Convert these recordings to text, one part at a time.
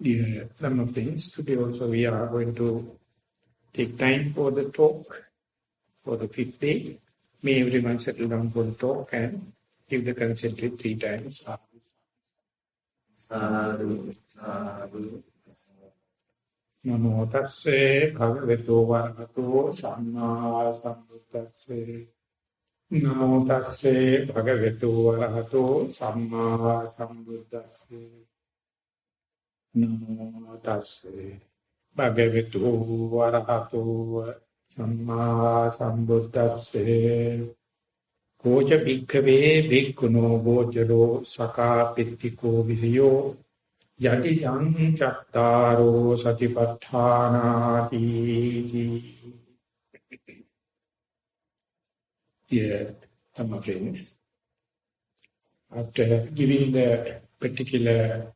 Dear some of things, today also we are going to take time for the talk for the 5th day. May everyone settle down for the talk and give the consent 3 times. Sadhu, sadhu. Namo tasse bhagavato varahato samma sambuddhasse. Namo tasse bhagavato varahato samma sambuddhasse. Namo tasse bhagavato varahato samma sambuddhasse. Koja bhikkhave bhikkhuno gojaro sakapittiko visiyo yati yang chattaro satipatthānāti. Dear Dhamma friends, after giving the particular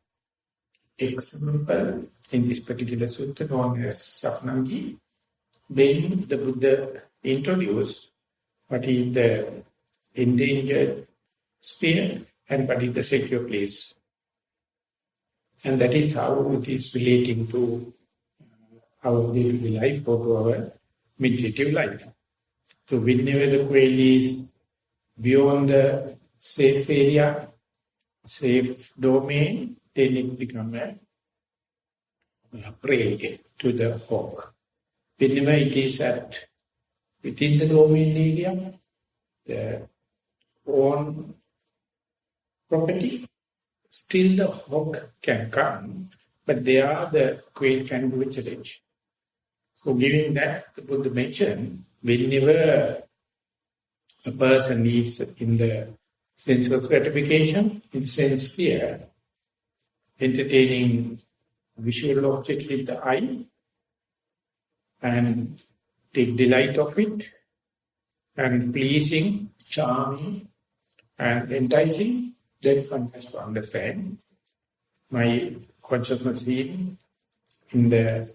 example in this particular sutta known as Sakunaggi, then the Buddha introduced what is the endangered sphere and what is the secure place. And that is how it is relating to our daily life or to our meditative life. So whenever the quail is beyond the safe area, safe domain, then it becomes a prey to the hawk. Whenever it is within the domain area, the own property, still the hawk can come, but there the quail can do a challenge. So giving that, the Buddha mentioned, whenever a person is in the sense of gratification, in sense sphere, entertaining visual object with the eye, and take delight of it, and pleasing, charming, and enticing, then one has to understand my consciousness in the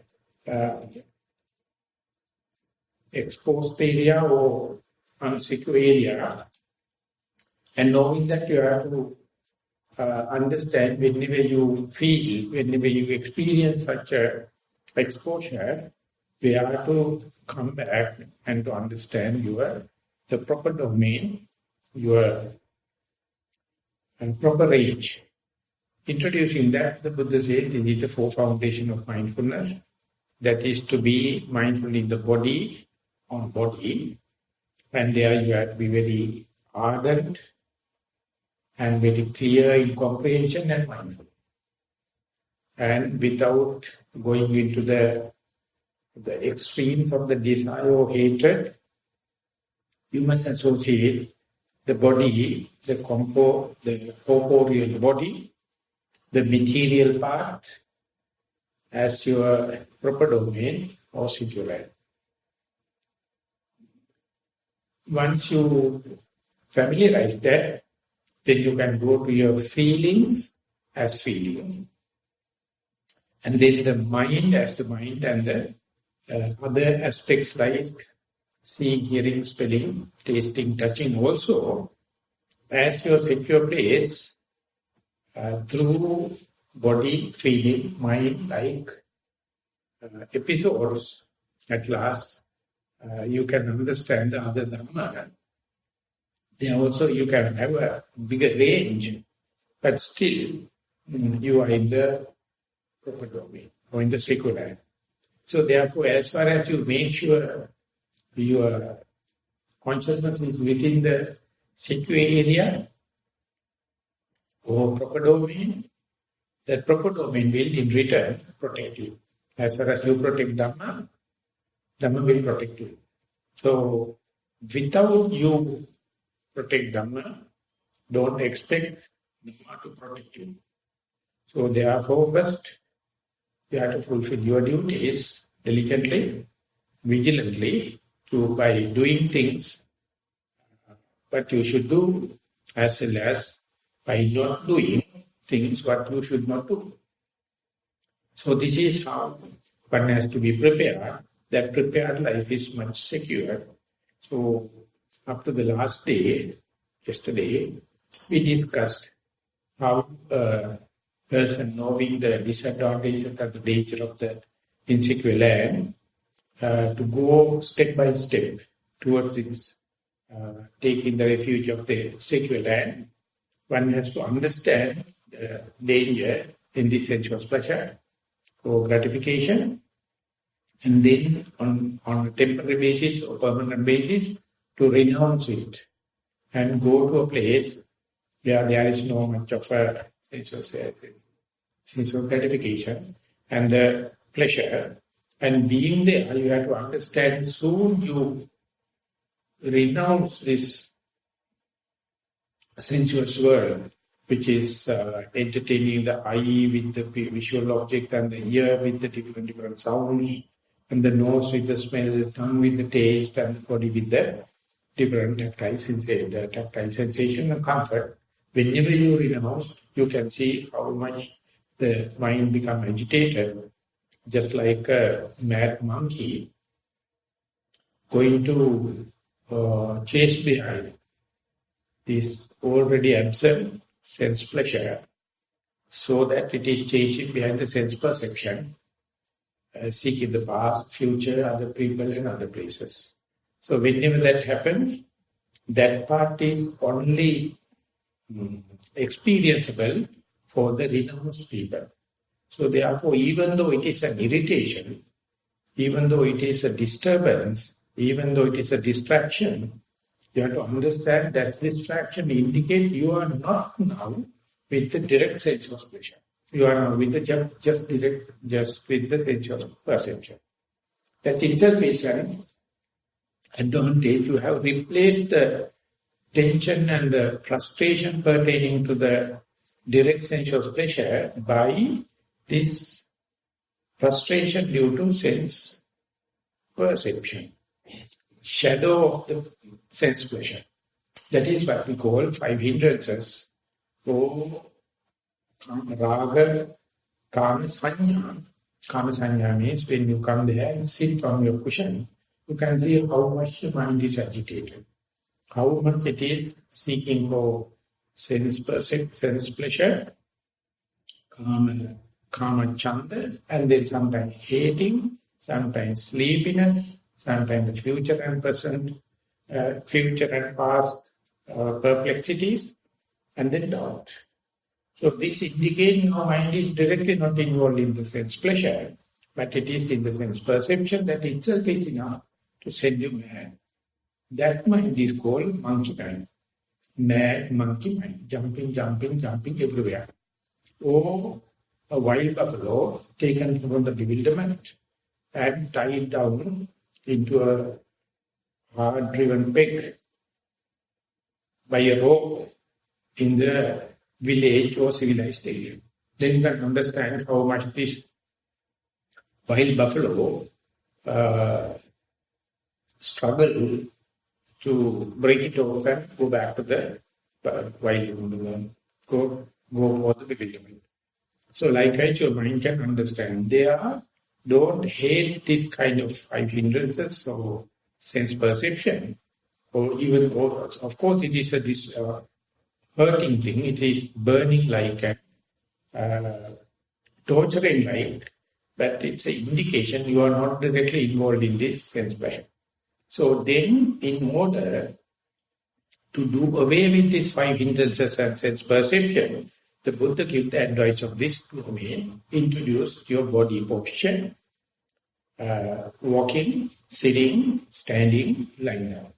exposed area or unsecure area, and knowing that you have to understand whenever you feel, whenever you experience such a exposure, we have to come back and to understand the proper domain, your proper range. Introducing that, the Buddha said, this is the 4 foundation of mindfulness. That is to be mindful in the body, on body, and there you have to be very ardent and very clear in comprehension and mindful. And without going into the extremes of the desire or hatred, you must associate the body, the corporeal body, the material part, as your proper domain or secure. Once you familiarize that, then you can go to your feelings as feelings. And then the mind as the mind, and the other aspects like seeing, hearing, smelling, tasting, touching also as your secure place through body, feeling, mind, like episodes. At last, you can understand the other Dhamma. Then also you can have a bigger range, but still you are in the proper domain or in the secular. So therefore, as far as you make sure your consciousness is within the secure area or proper domain, that proper domain will in return protect you. As far as you protect Dhamma, Dhamma will protect you. So without you protect Dhamma, don't expect Dhamma to protect you. So therefore first, you have to fulfill your duties diligently, vigilantly, by doing things what you should do, as well as by not doing things what you should not do. So this is how one has to be prepared. That prepared life is much secure. So up to the last day, yesterday, we discussed how person knowing the disadvantages and the danger of the insecure land, to go step by step towards its taking the refuge of the secure land, one has to understand the danger in this sensuous pleasure or gratification, and then on a temporary basis or permanent basis to renounce it and go to a place where there is no much of a sensual gratification and the pleasure. And being there, you have to understand soon you renounce this sensuous world, which is entertaining the eye with the visual object and the ear with the different sounds, and the nose with the smell, the tongue with the taste, and the body with the different tactile sensation and comfort. Whenever you renounce, you can see how much the mind becomes agitated, just like a mad monkey going to chase behind this already absent sense pleasure, so that it is chasing behind the sense perception, seeking the past, future, other people and other places. So whenever that happens, that part is only experienceable for the renounced people. So therefore, even though it is an irritation, even though it is a disturbance, even though it is a distraction, you have to understand that distraction indicates you are not now with the direct sense of pleasure. You are now with the just with the sense of perception. That itself is an advantage. You have replaced the tension and the frustration pertaining to the direct sense of pleasure by this frustration due to sense perception, shadow of the sense pleasure. That is what we call 5 hindrances, or raga, kama sanya. Kama sanya means when you come there and sit on your cushion, you can see how much the mind is agitated, how much it is seeking for sense pleasure, kama chanda, and then sometimes hating, sometimes sleepiness, sometimes the future and present, future and past perplexities, and then doubt. So this indicating our mind is directly not involved in the sense pleasure, but it is in the sense perception that itself is enough to send you mad. That mind is called monkey mind. Mad monkey mind, jumping everywhere. Or a wild buffalo taken from the bewilderment and tied down into a hard-driven peg by a rope in the village or civilized area. Then you can understand how much this wild buffalo struggle to break it off and go back to the wild, go for the bewilderment. So likewise, your mind can understand. Don't hate this kind of 5 hindrances or sense perception, or even, of course, it is a hurting thing. It is burning like a torturing like, but it's an indication you are not directly involved in this sense pleasure. So then, in order to do away with these 5 hindrances and sense perception, the Buddha gives the advice of this domain: introduce your body posture, walking, sitting, standing, lying down.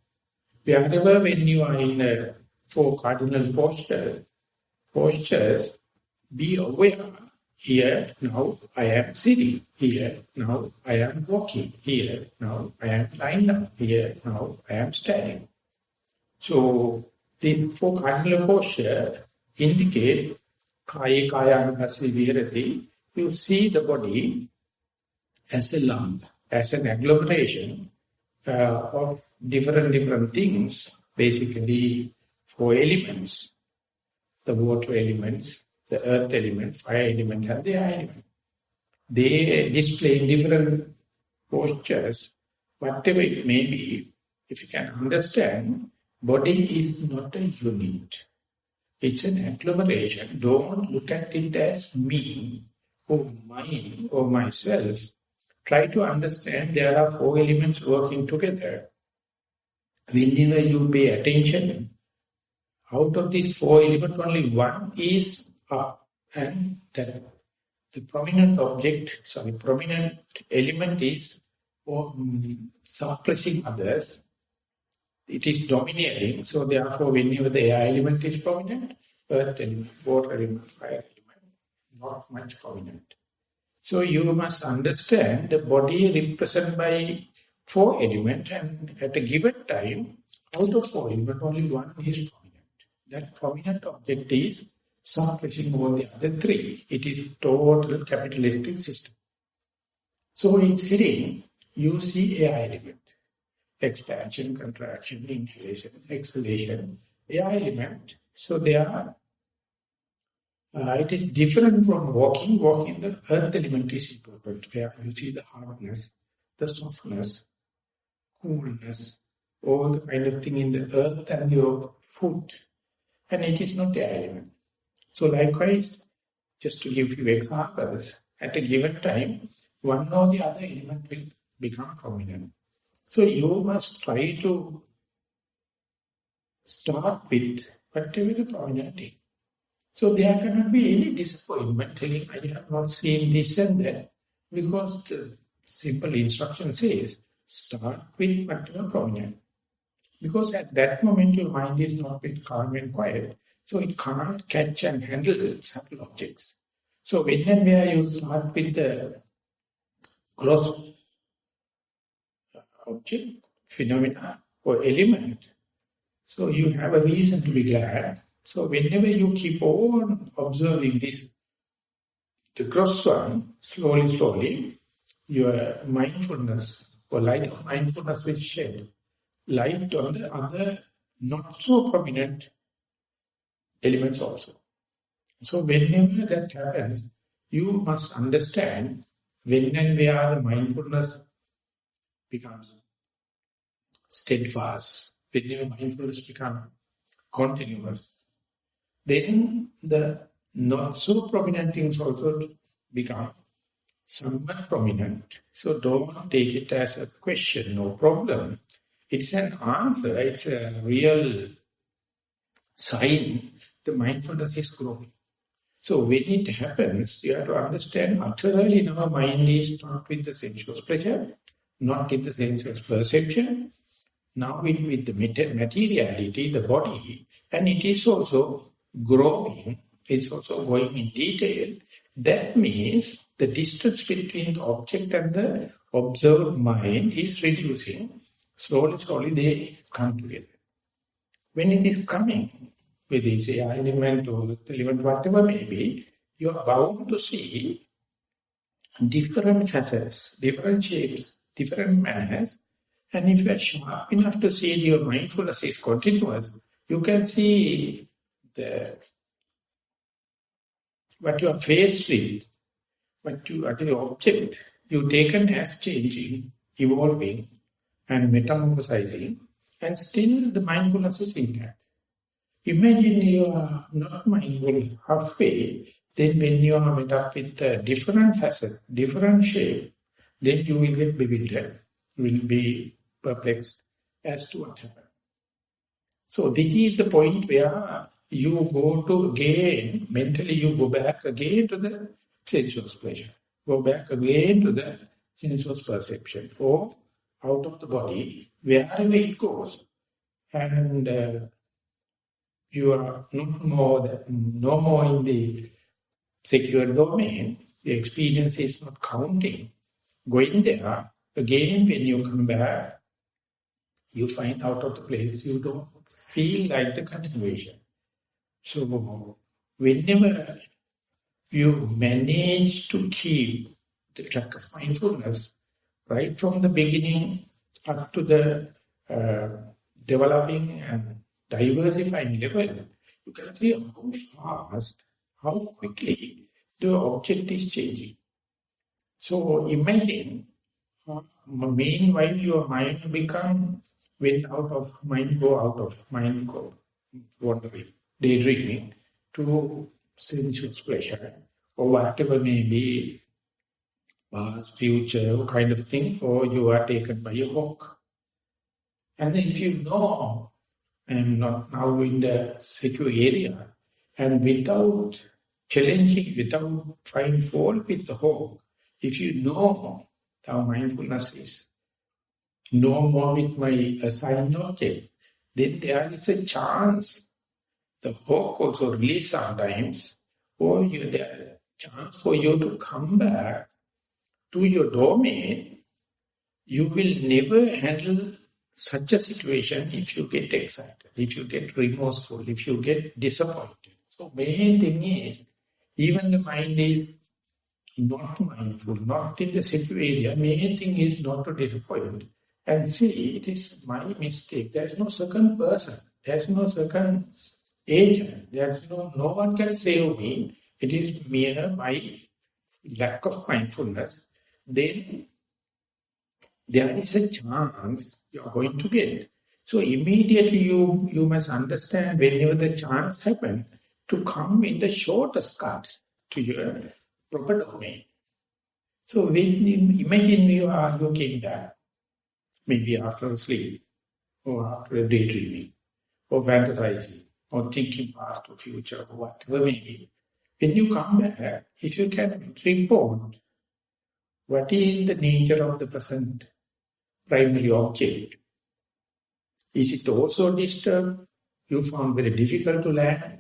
Wherever when you are in 4 cardinal postures, be aware. Here, now I am sitting. Here, now I am walking. Here, now I am lying down. Here, now I am standing. So, these 4 cardinal postures indicate kaya anukasi viharati. You see the body as a lump, as an agglomeration of different things, basically 4 elements: the water elements, the earth element, fire element, and the air element. They display different postures, whatever it may be. If you can understand, body is not a unit. It's an agglomeration. Don't look at it as me, or mine, or myself. Try to understand there are four elements working together. Whenever you pay attention, out of these four elements, only one is up, and the prominent element is suppressing others. It is domineering, so therefore whenever the air element is prominent, earth element, water element, fire element, not much prominent. So you must understand the body represented by four elements, and at a given time, out of four elements, only one is prominent. That prominent object is suppressing all the other three. It is total capitalistic system. So in sitting, you see air element. Expansion, contraction, inhalation, exhalation, air element. So they are, it is different from walking. Walking, the earth element is important. Where you see the hardness, the softness, coolness, all the kind of thing in the earth and your foot. And it is not air element. So likewise, just to give you examples, at a given time, one or the other element will become prominent. So you must try to start with whatever the prominent is. So there cannot be any disappointment telling, I have not seen this and that, because the simple instruction says, start with whatever prominent. Because at that moment your mind is not with calm and quiet, so it can't catch and handle subtle objects. So when and where you start with the gross object, phenomena or element, so you have a reason to be glad. So whenever you keep on observing this, the gross one, slowly, your mindfulness or light of mindfulness will shed light on the other not so prominent elements also. So whenever that happens, you must understand when and where the mindfulness becomes steadfast, whenever mindfulness becomes continuous, then the not so prominent things also become somewhat prominent. So don't take it as a question or problem. It's an answer, it's a real sign the mindfulness is growing. So when it happens, you have to understand utterly now mind is not with the sensuous pleasure, not with the sensuous perception, now with the materiality, the body, and it is also growing, it's also going in detail. That means the distance between the object and the observed mind is reducing. Slowly they come together. When it is coming, whether it's an element or the element, whatever may be, you are bound to see different facets, different shapes, different manners. And if you are sharp enough to see your mindfulness is continuous, you can see what you are faced with, what the object you taken as changing, evolving, and metamorphosizing, and still the mindfulness is intact. Imagine you are not mindful halfway, then when you are met up with a different facet, different shape, then you will get bewildered, will be perplexed as to what happened. So this is the point where you go to again, mentally you go back again to the sensuous pleasure, go back again to the sensuous perception, or out of the body, wherever it goes, and you are no more in the secure domain, the experience is not counting. Going there, again when you come back, you find out of the place, you don't feel like the continuation. So whenever you manage to keep the track of mindfulness, right from the beginning up to the developing and diversifying level, you can see how fast, how quickly the object is changing. So imagine, meanwhile your mind become, when out of mind, go out of mind, go wandering. daydreaming, to sensuous pleasure, or whatever may be, past, future, kind of thing, or you are taken by a hawk. And if you know, I'm not now in the secure area, and without challenging, without finding fault with the hawk, if you know how mindfulness is, no more with my assigned object, then there is a chance the hawk also release sometimes, or there is a chance for you to come back to your domain. You will never handle such a situation if you get excited, if you get remorseful, if you get disappointed. So main thing is, even the mind is not mindful, not in the secure area, main thing is not to disappoint. And see, it is my mistake. There is no second person. There is no second agent. There is no one can save me. It is mere my lack of mindfulness. Then there is a chance you are going to get. So immediately you must understand whenever the chance happens to come in the shortest cut to your proper domain. So when imagine you came back, maybe after a sleep, or after a daydreaming, or fantasizing, or thinking past or future, or whatever may be. When you come back, if you can report what is the nature of the present primary object, is it also disturbed? You found very difficult to land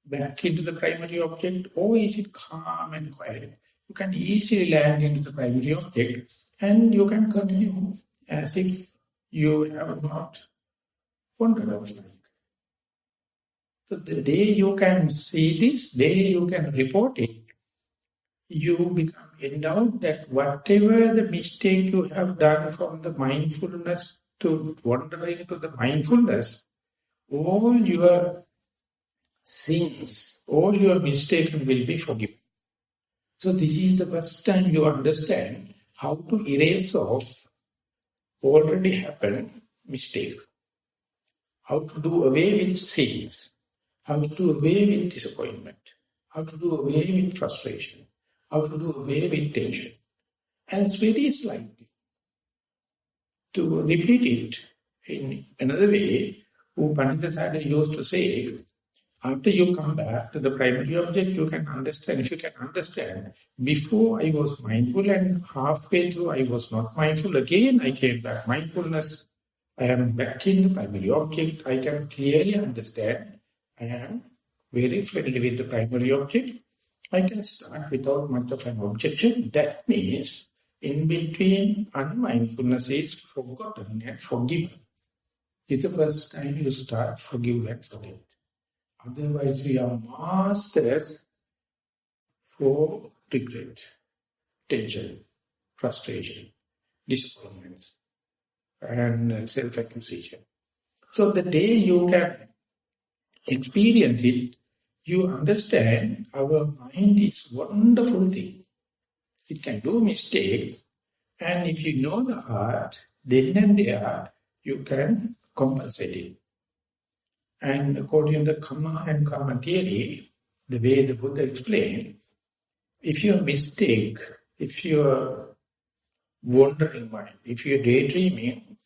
back into the primary object, or is it calm and quiet? You can easily land into the primary object, and you can continue as if you have not wandered out. So the day you can see this, day you can report it, you become endowed that whatever the mistake you have done from the mindfulness to wandering to the mindfulness, all your sins, all your mistakes will be forgiven. So this is the first time you understand how to erase off already happened mistake, how to do away with sins, how to do away with disappointment, how to do away with frustration, how to do away with tension. And it's very slightly. To repeat it in another way, Pandita used to say, after you come back to the primary object, you can understand, if you can understand, before I was mindful and halfway through I was not mindful, again I came back mindfulness, I am back in the primary object, I can clearly understand, I am very friendly with the primary object, I can start without much of an objection. That means, in between, unmindfulness is forgotten and forgiven. It's the first time you start forgive and forget. Otherwise, we are masters for regret, tension, frustration, disappointment, and self-accusation. So the day you can experience it, you understand our mind is wonderful thing. It can do mistake, and if you know the art, then and there you can compensate it. And according to the karma and karma theory, the way the Buddha explained, if you mistake, if you are wandering mind, if you are daydreaming,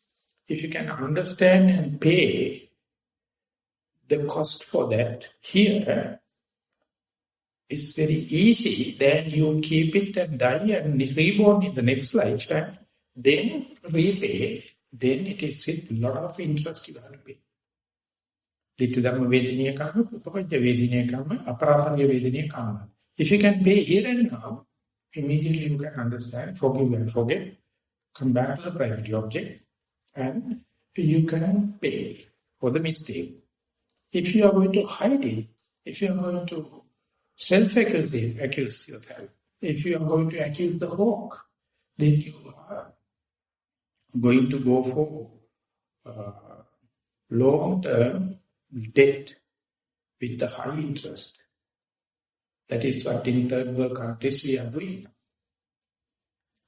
if you can understand and pay the cost for that here, it's very easy. Then you keep it and die and reborn in the next lifetime, then repay, then it is with a lot of interest you have to pay. Dittha Dhamma Vedaniya Karma, Upapajja Vedaniya Karma, Aparapariya Vedaniya Karma. If you can pay here and now, immediately you can understand, forgive and forget, come back to the primary object, and you can pay for the mistake. If you are going to hide it, if you are going to accuse yourself, if you are going to accuse the hawk, then you are going to go for long-term debt with the high interest. That is what in third world countries we are doing.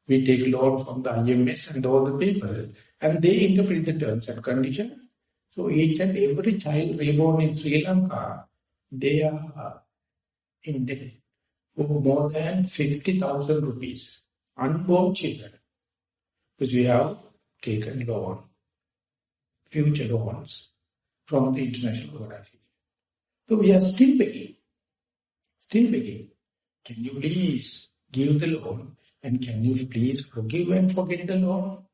We take loan from the IMS and all the people, and they interpret the terms and conditions. So each and every child reborn in Sri Lanka They are in debt for more than 50,000 rupees. Unborn children. Because we have taken loan, future loans from the international organization. So we are still begging. Still begging. Can you please give the loan? And can you please forgive and forget the loan?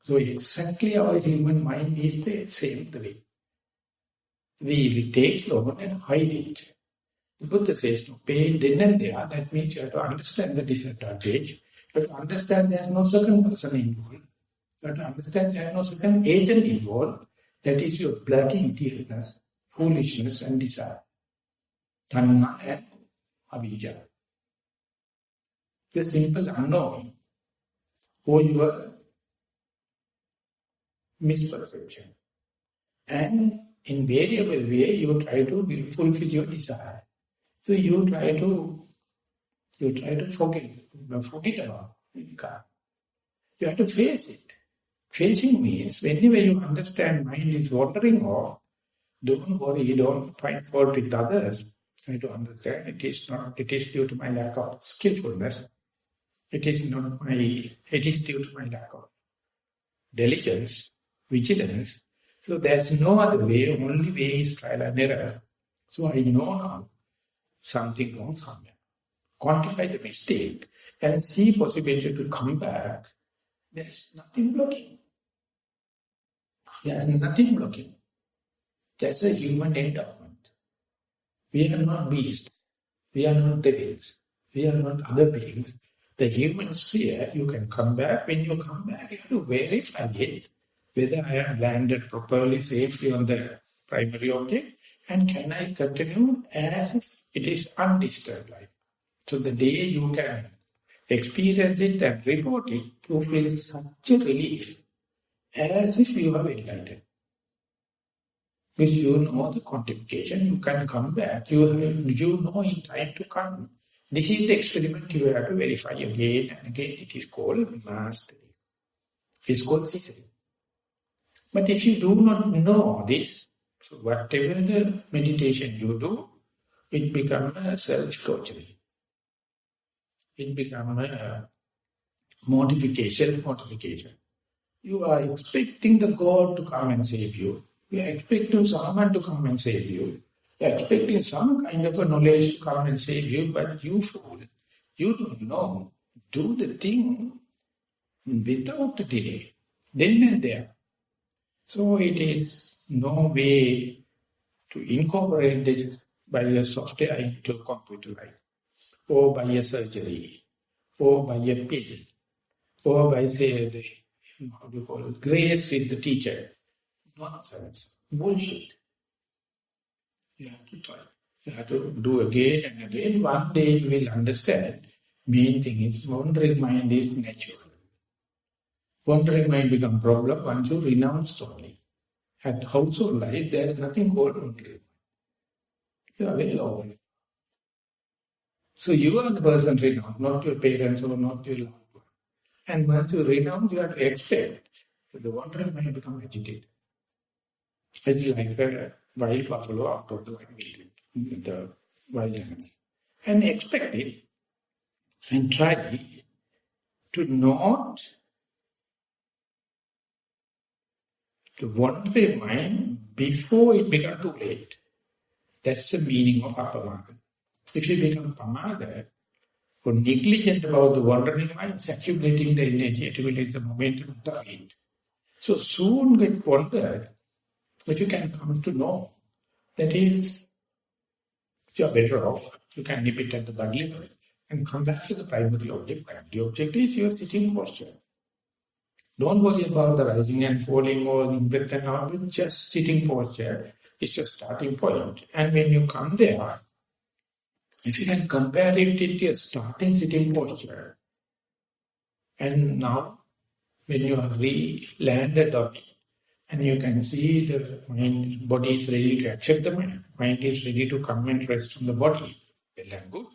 So exactly our human mind is the same way. We take loan and hide it. The Buddha says, no, pay then and there. That means you have to understand the disadvantage. You have to understand there is no second person involved. You have to understand there is no second agent involved. That is your bloody interiorness, foolishness and desire. Tanha and avijja. The simple unknowing or your misperception. And in variable way, you try to fulfill your desire. So you try to forget about it. You can't. You have to face it. Facing means whenever you understand mind is wandering off, don't worry, don't find fault with others. Try to understand it is due to my lack of skillfulness. It is due to my lack of diligence, vigilance. So there's no other way, only way is trial and error. So I know now something wrong somewhere. Quantify the mistake and see possibility to come back. There's nothing blocking. There's nothing blocking. That's a human endowment. We are not beasts. We are not devils. We are not other beings. The human sphere, you can come back. When you come back, you have to verify it, whether I have landed properly, safely on the primary object, and can I continue as if it is undisturbed life. So the day you can experience it and report it, you feel such a relief, as if you have enlightened. Because you know the quantification, you can come back, you know in time to come. This is the experiment you have to verify again and again. It is called mastery. It is called Sisari. But if you do not know this, so whatever the meditation you do, it becomes a self-torture. It becomes a mortification. You are expecting the God to come and save you. You are expecting someone to come and save you. You are expecting some kind of a knowledge to come and save you, but you fool. You don't know. Do the thing without delay. Then and there. So it is no way to incorporate this by a software into a computer life, or by a surgery, or by a pill, or by say grace with the teacher. Nonsense. Bullshit. You have to try. You have to do again and again. One day you will understand. Main thing is wandering mind is natural. Wandering mind becomes problem once you renounce only. At household life, there is nothing called wandering. You are very low. So you are the person renounced, not your parents or not your loved one. And once you renounce, you have to expect that the wandering mind becomes agitated. It's like a wild buffalo out of the wilderness. And expect it and try to not to wander your mind before it becomes too late. That's the meaning of apamada. If you become pamada, or negligent about the wandering mind, it's accumulating the energy, accumulating the momentum of the mind. So soon get wandered, if you can come to know, that is, if you are better off, you can nip it at the bud level and come back to the primary object. The object is your sitting posture. Don't worry about the rising and falling or the breath and all, just sitting posture is the starting point. And when you come there, if you can compare it with your starting sitting posture, and now when you are re-landed on it, and you can see the mind, body is ready to accept the mind. Mind is ready to come and rest on the body. Well and good.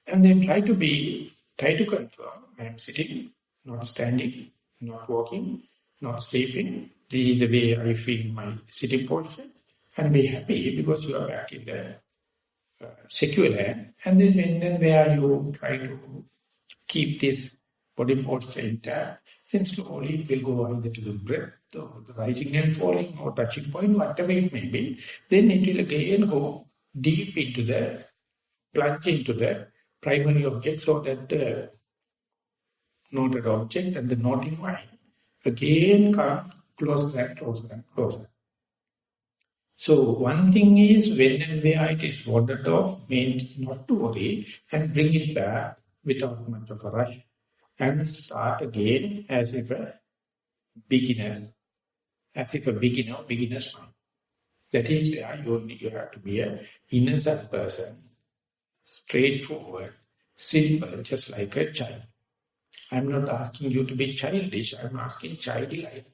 And then try to confirm, I am sitting, not standing, not walking, not sleeping. This is the way I feel my sitting posture. and be happy because you are back in the secular. And then when and where you try to keep this body posture intact, then slowly it will go either to the breath or the rising and falling or touching point, whatever it may be. Then it will again go deep into the, plunge into the primary object, so that the noted object and the noting mind again come closer and closer and closer. So one thing is, when and where it is wandered off, means not to worry and bring it back without much of a rush and start again as if a beginner's mind. That is where you have to be an innocent person, straightforward, simple, just like a child. I'm not asking you to be childish, I'm asking childlike.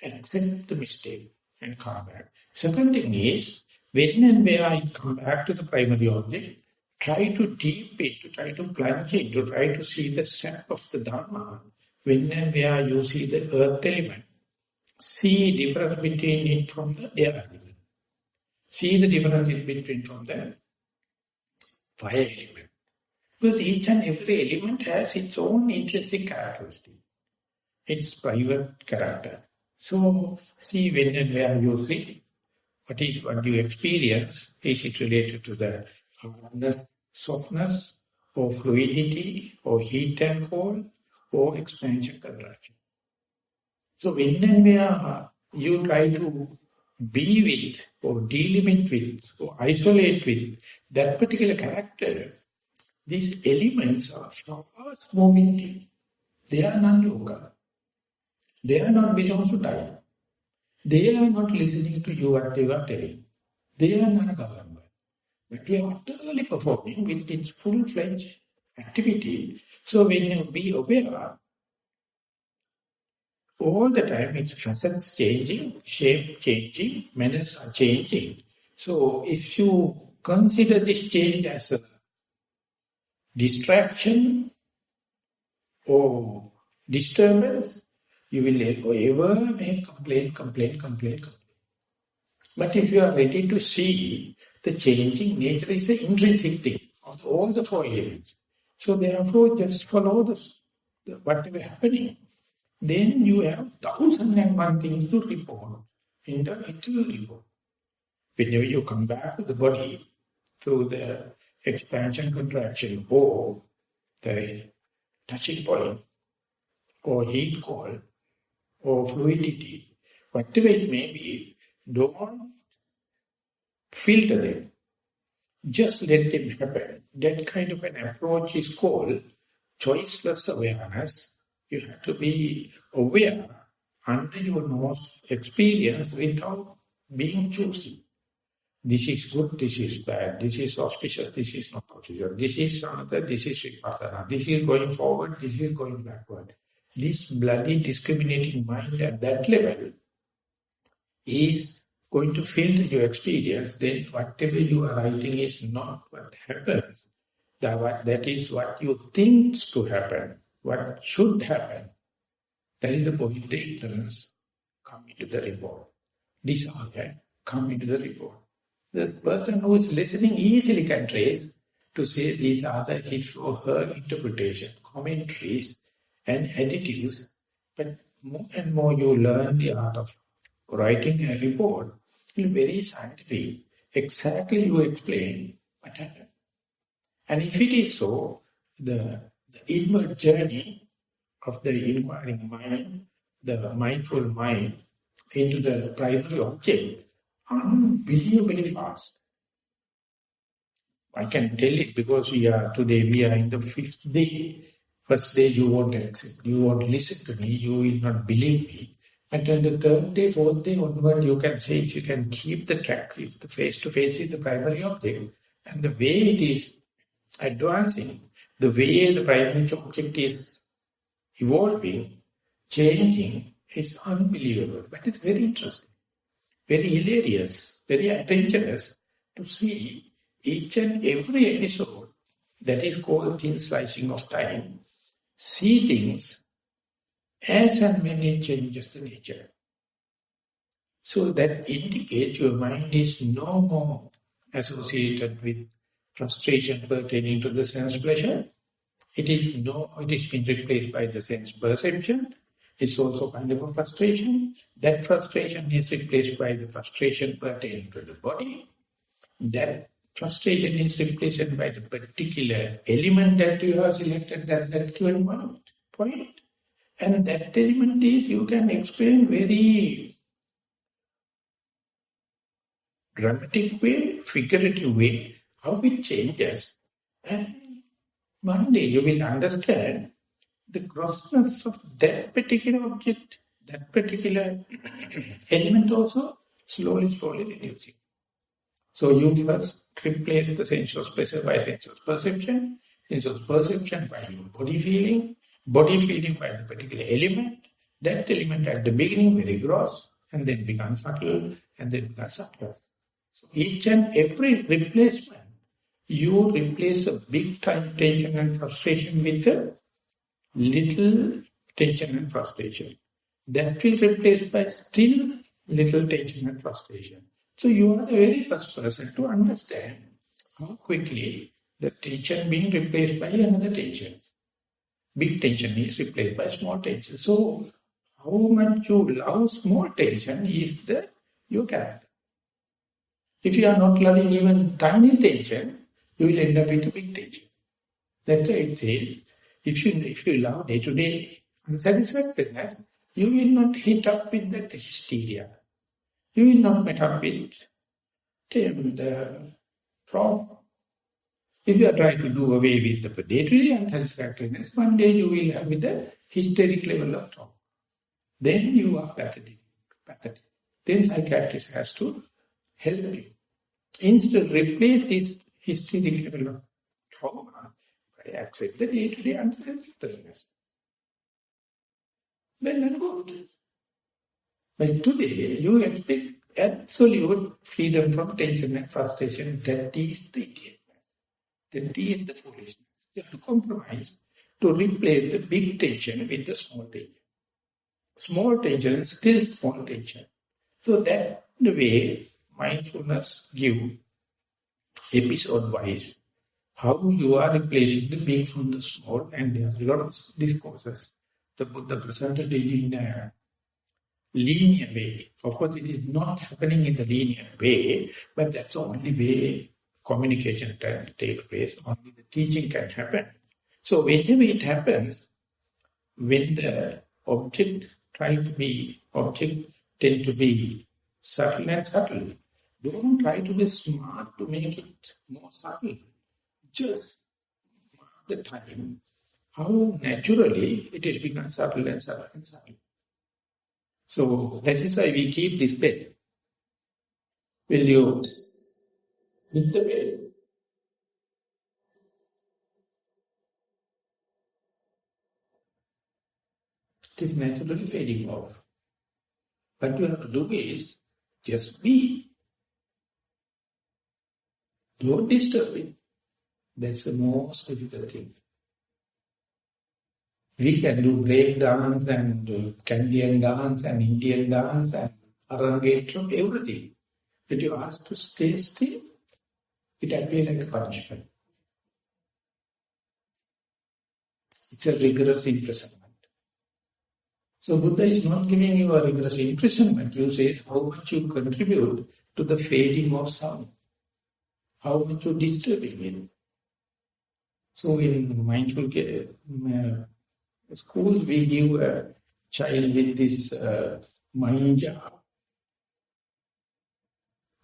Accept the mistake and come back. Second thing is, when and where I come back to the primary object, try to deep it, try to plunge it, to try to see the sap of the Dhamma. When and where you see the earth element, see difference between it from the air element. See the difference between from the fire element. Because each and every element has its own intrinsic characteristic, its private character. So, see when and where you see, what you experience, is it related to the hardness, softness, or fluidity, or heat and cold, or expansion, contraction. So when and where you try to be with, or delimit with, or isolate with that particular character, these elements are fast moving things. They are non-local. They are not belongs to time. They are not listening to you what you are telling. They are not governed. But we are utterly performing with its full-fledged activity. So when you be aware, all the time its facets changing, shape changing, manners are changing. So if you consider this change as a distraction or disturbance, you will ever make complaint. But if you are ready to see the changing nature is an intrinsic thing of all the four elements. So therefore just follow whatever happening. Then you have 1,001 things to report in the interview report. Whenever you come back to the body through the expansion, contraction, or the touching point, or heat, cold, or fluidity, whatever it may be, don't filter them. Just let them happen. That kind of an approach is called choiceless awareness. You have to be aware under your nose experience without being choosy. This is good, this is bad, this is auspicious, this is not auspicious, this is another, this is vipassana, this is going forward, this is going backward. This bloody discriminating mind at that level is going to filter your experience. Then whatever you are writing is not what happens. That is what you think to happen, what should happen. That is the point, the ignorance come into the report. Desire come into the report. The person who is listening easily can trace to say these are the his or her interpretation, commentaries and additives. But more and more you learn the art of writing a report, it will be very scientific. Exactly you explain what happened. And if it is so, the inward journey of the inquiring mind, the mindful mind into the primary object, unbelievably fast. I can tell it because today we are in the 5th day. First day you won't accept, you won't listen to me, you will not believe me. And then the 3rd day, 4th day onward, you can say it, you can keep the track, if the face-to-face is the primary object. And the way it is advancing, the way the primary object is evolving, changing, is unbelievable. But it's very interesting, very hilarious, very adventurous to see each and every episode that is called thin slicing of time, see things as and when it changes the nature. So that indicates your mind is no more associated with frustration pertaining to the sense pleasure. It is been replaced by the sense perception. It's also kind of a frustration. That frustration is replaced by the frustration pertaining to the body. That frustration is replaced by the particular element that you have selected at that given point. And that element is, you can explain very dramatic way, figurative way, how it changes. And one day you will understand the grossness of that particular object, that particular element also slowly reducing. So you first replace the sensuous pleasure by sensuous perception by your body feeling by the particular element. That element at the beginning very gross, and then becomes subtle, and then becomes subtle. So each and every replacement, you replace a big time tension and frustration with a little tension and frustration. That will replace by still little tension and frustration. So you are the very first person to understand how quickly the tension being replaced by another tension. Big tension is replaced by small tension. So how much you love small tension is your character. If you are not loving even tiny tension, you will end up with a big tension. That's why it says, if you love day-to-day unsatisfactoriness, you will not hit up with that hysteria. You will not meet up with the problem. If you are trying to do away with the day-to-day unsatisfactoriness, one day you will have with the hysteric level of trauma. Then you are pathetic. Then psychiatrist has to help you. Instead, replace this hysteric level of trauma by accept the day-to-day unsatisfactoriness. Well and good. But today, you expect absolute freedom from tension and frustration. That is the idiotness. That is the foolishness. You have to compromise to replace the big tension with the small tension. Small tension is still small tension. So that the way mindfulness give episode-wise how you are replacing the big from the small, and there are a lot of discourses. The Buddha presented it in a linear way. Of course, it is not happening in the linear way, but that's the only way communication can take place. Only the teaching can happen. So whenever it happens, when the object tend to be subtle and subtle, don't try to be smart to make it more subtle. Just mark the time, how naturally it has become subtle and subtle and subtle. So that is why we keep this bed. Will you hit the bed? It is naturally fading off. What you have to do is just be. Don't disturb it. That's the most difficult thing. We can do break dance and Canadian dance and Indian dance and Arangetram, everything. But you ask to stay still, it appears like a punishment. It's a rigorous imprisonment. So Buddha is not giving you a rigorous imprisonment. You say how much you contribute to the fading of sound. How much you disturbing it. So in mindful schools, we give a child with this mind jar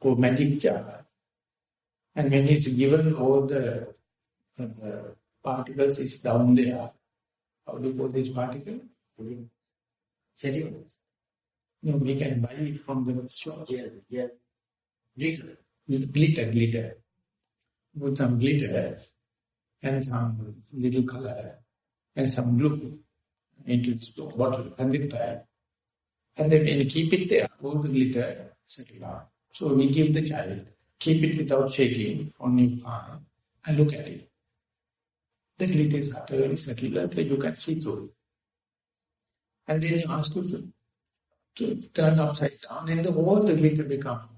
or magic jar. And when he's given all the particles is down there. How do you call this particle? Sediments. No, we can buy it from the shop. Yeah. Glitter. Put some glitter and some little color and some glue into the bottle and then tie. And then when you keep it there, all the glitter settle down. So we give the child, keep it without shaking on your palm and look at it. The glitter is utterly settled, you can see through it. And then you ask him to to turn upside down, and the whole glitter become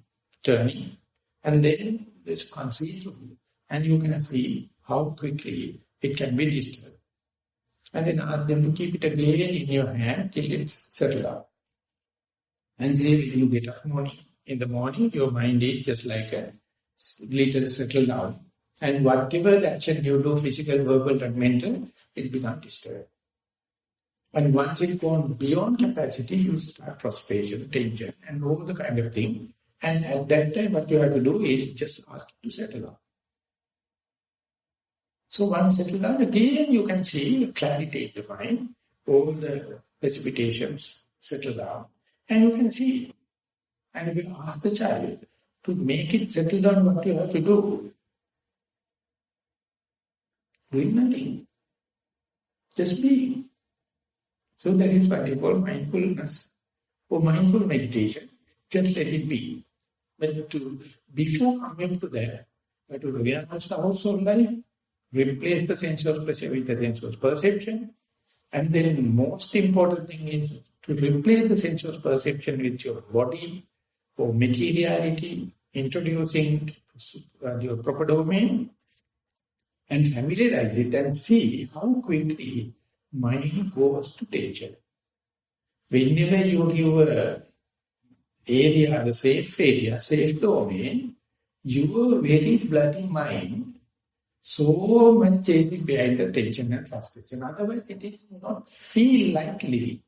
turning. And then this can't see through. And you can see how quickly it can be disturbed. And then ask them to keep it again in your hand till it's settled down. And say when you get up in the morning, your mind is just like a glitter settled down. And whatever the action you do, physical, verbal, and mental, it becomes disturbed. And once it's gone beyond capacity, you start frustration, tension, and all the kind of thing. And at that time, what you have to do is just ask it to settle down. So once settled down, again you can see clarity in the mind, all the precipitations settle down, and you can see. And if you ask the child to make it settle down, what you have to do? Doing nothing. Just being. So that is what they call mindfulness or mindful meditation. Just let it be. But before coming to that, but to realize the household life, replace the sensuous pleasure with the sensuous perception. And then the most important thing is to replace the sensuous perception with your body or materiality, introducing your proper domain, and familiarize it and see how quickly mind goes to nature. Whenever you give a area, the safe domain, your very bloody mind so much chasing behind the tension and frustration. Otherwise, it is not feel like living.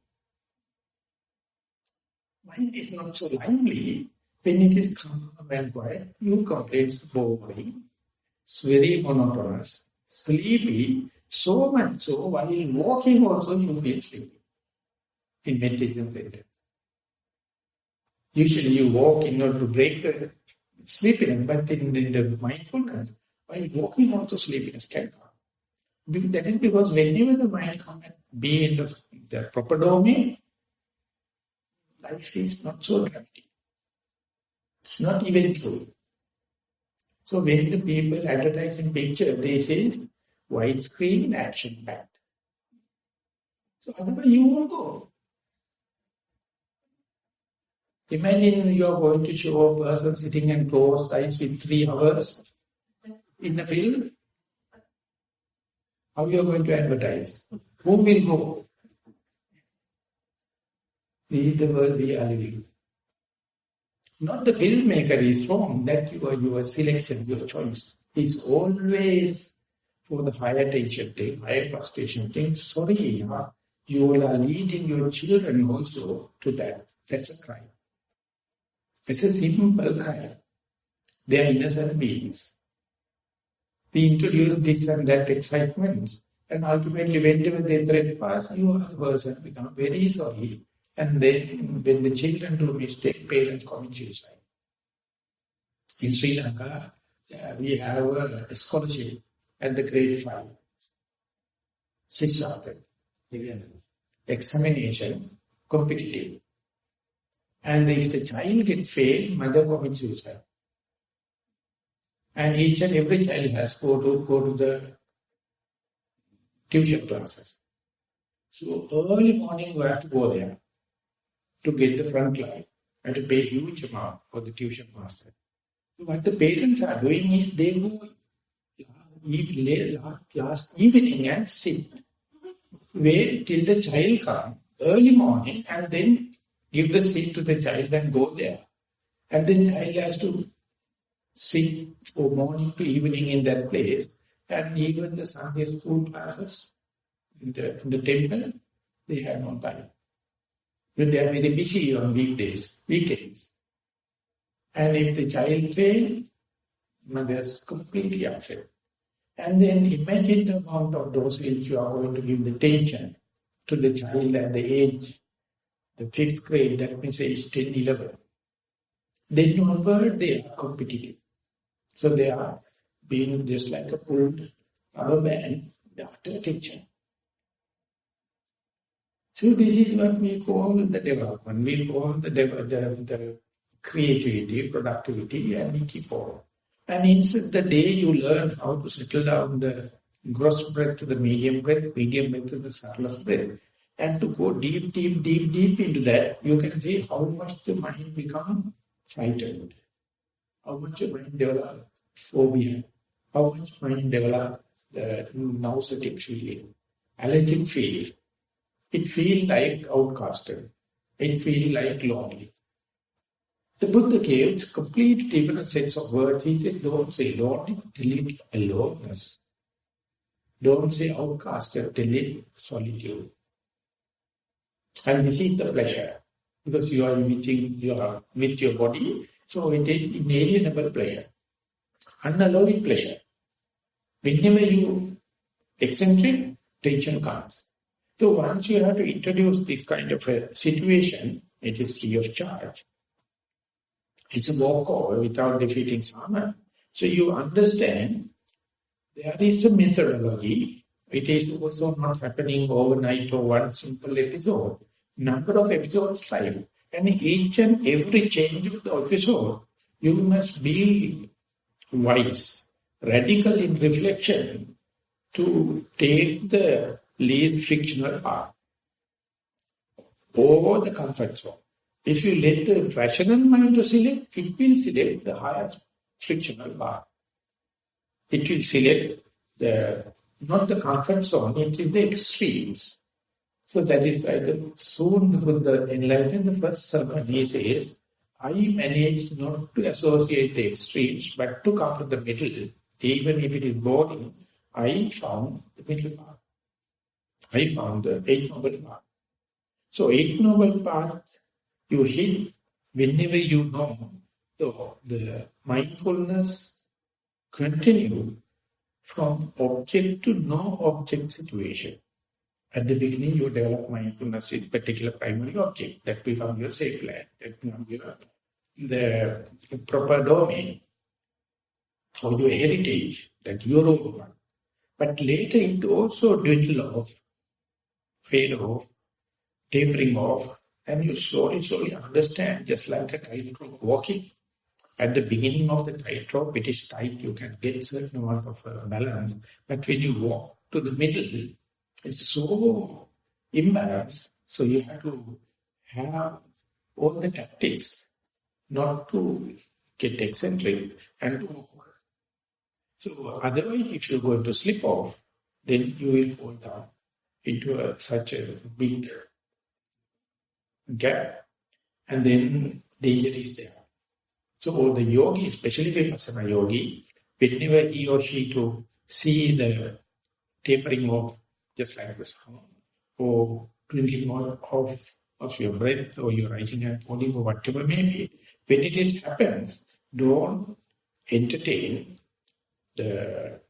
Mind is not so lively. When it is calm and quiet, you complain it's boring, it's very monotonous, sleepy, so much so while walking also you feel sleepy in meditation center. Usually you walk in order to break the sleepiness, but in the mindfulness, while walking also sleepiness can come. That is because whenever the mind comes and be in the proper domain, life is not so dramatic. It's not even true. So when the people advertise in picture, they say widescreen action packed. So otherwise you won't go. Imagine you are going to show a person sitting and closed eyes with 3 hours in a film. How you are going to advertise? Who will go? This is the world we are living. Not the filmmaker is wrong, that your selection, your choice. It's always for the higher tension thing, higher frustration thing. Sorry, you are leading your children also to that. That's a crime. It's a simple crime. They are innocent beings. We introduce this and that excitement, and ultimately whenever they threat pass, you are the person become very sorry. And then when the children do mistake, parents commit suicide. In Sri Lanka, we have a scholarship at the grade 5. Sissa, examination, competitive. And if the child gets failed, mother commits suicide. And each and every child has to go to the tuition classes. So early morning you have to go there to get the front line and to pay huge amount for the tuition master. So what the parents are doing is they go last evening and sit. Wait till the child comes early morning and then give the seat to the child and go there. And then the child has to sit from morning to evening in that place. And even the Sunday school classes in the temple, they have no time. But they are very busy on weekdays, weekends. And if the child fails, mother is completely upset. And then imagine the amount of dosage you are going to give the tension to the child at the age, the 5th grade, that means age 10, 11. Then onward they are competitive. So they are being just like a pulled rubber band, the utter tension. So this is what we call the development. We call the creativity, productivity, and we keep on. And instead the day you learn how to settle down the gross breath to the medium breath to the subtlest breath, And to go deep, deep, deep, deep into that, you can see how much the mind becomes frightened, how much the mind develops phobia, how much mind develops nauseatic feeling, allergic feeling. It feels like outcasted. It feels like lonely. The Buddha gave complete different sets of words. He said, don't say lonely, tell it aloneness. Don't say outcasted, tell it solitude. And this is the pleasure. Because you are with your body, so it is inalienable pleasure. Unalloyed pleasure. Whenever you eccentric, tension comes. So once you have to introduce this kind of a situation, it is free of charge. It's a walkover without defeating Sama. So you understand there is a methodology. It is also not happening overnight or one simple episode. Number of episodes 5. And each and every change of the episode, you must be wise, radical in reflection to take the least frictional path over the comfort zone. If you let the rational mind to select, it will select the highest frictional path. It will select not the comfort zone, it is the extremes. So that is why soon the Buddha enlightened the first sermon. He says, I managed not to associate the extremes, but to come to the middle. Even if it is boring, I found the middle path. I found the Eighth Noble Path. So Eighth Noble Path, you hit whenever you know the mindfulness continue from object to no object situation. At the beginning, you develop mindfulness in particular primary object. That becomes your safe land. That becomes the proper domain or your heritage, that your own one. But later it also dwindle off, fade off, tapering off, and you slowly understand, just like a tightrope walking. At the beginning of the tightrope, it is tight, you can get certain amount of balance. But when you walk to the middle, it's so imbalanced. So you have to have all the tactics not to get eccentric and to walk. So otherwise, if you're going to slip off, then you will fall down into such a big gap, and then danger is there. So the yogi, especially Vipassana yogi, whenever he or she to see the tapering off, just like the sound, or twinkling of your breath, or your rising and falling, or whatever may be, when it happens, don't entertain the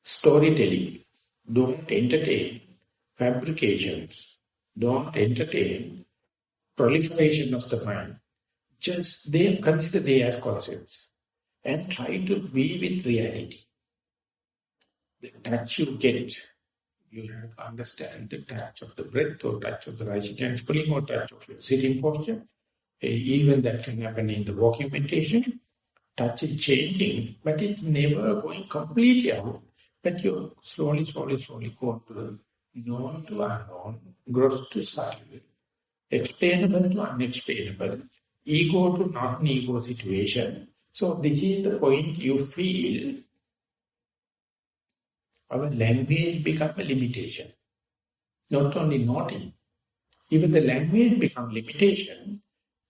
storytelling, don't entertain fabrications, don't entertain proliferation of the mind. Just consider they as concepts and try to be with reality. The touch you get, you have to understand the touch of the breath or touch of the rising and falling or touch of your sitting posture. Even that can happen in the walking meditation. Touch is changing, but it's never going completely out. But you slowly go to the known to unknown, gross to subtle, explainable to unexplainable, ego to non-ego situation. So this is the point you feel our language becomes a limitation. Not only naughty, even the language becomes limitation,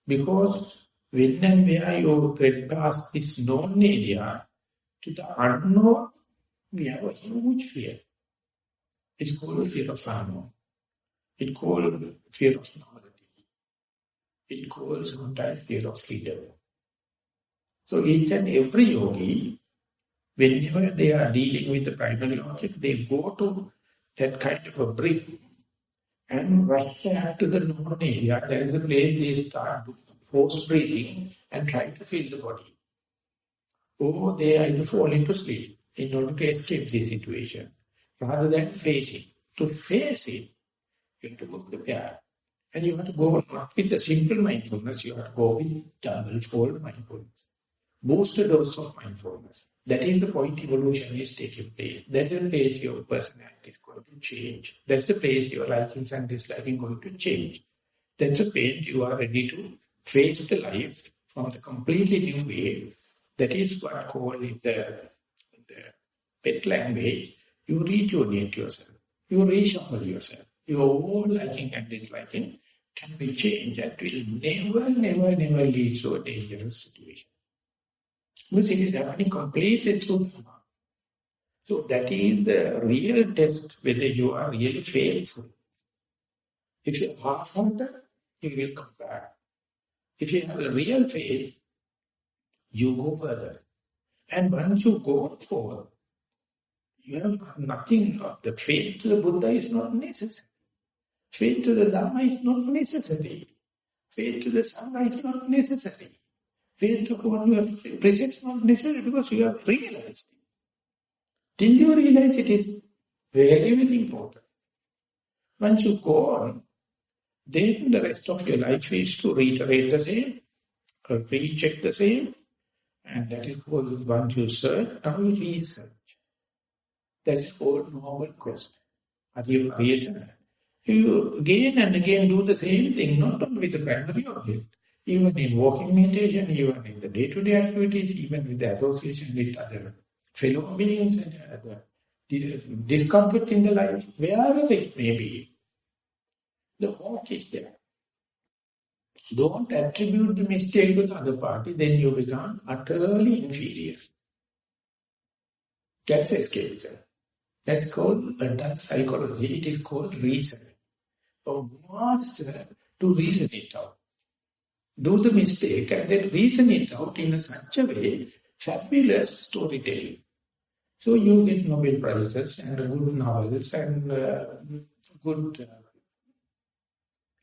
because when and where you thread past this known area to the unknown, we have a huge fear. It's called fear of unknown. It's called fear of novelty. It's called sometimes fear of freedom. So each and every yogi, whenever they are dealing with the primary object, they go to that kind of a brick and rush back to the known area. There is a place they start force breathing and try to feel the body. Or they either fall into sleep in order to escape this situation, rather than face it. To face it, you have to go prepared. And you have to go not with the simple mindfulness, you have to go with double-fold mindfulness. booster dose of mindfulness. That is the point evolution is taking place. That is the place your personality is going to change. That's the place your likings and dislikings going to change. That's the place you are ready to face the life from the completely new way. That is what called in the pet language, you rejuvenate yourself. You reshuffle yourself. Your whole liking and disliking can be changed. That will never lead to a dangerous situation. Because it is happening completely through Dhamma. So that is the real test whether you are really faithful. If you are half-hearted, you will come back. If you have a real faith, you go further. And once you go forward, you have nothing. The faith to the Buddha is not necessary. Faith to the Dhamma is not necessary. Faith to the Sangha is not necessary. Faith upon your presence is not necessary because you have realized. Till you realize it is very important. Once you go on, then the rest of your life is to reiterate the same, or recheck the same, and that is called once you search, now you research. That is called normal quest. You again and again do the same thing, not only with the primary object, even in walking meditation, even in the day-to-day activities, even with the association with other fellow beings and other discomfort in the life, wherever it may be, the hawk is there. Don't attribute the mistake to the other party, then you become utterly inferior. That's escapism. That's called adult psychology. It is called reasoning. So master to reason it out. Do the mistake and then reason it out in such a way, fabulous storytelling. So you get Nobel Prizes and good novels and good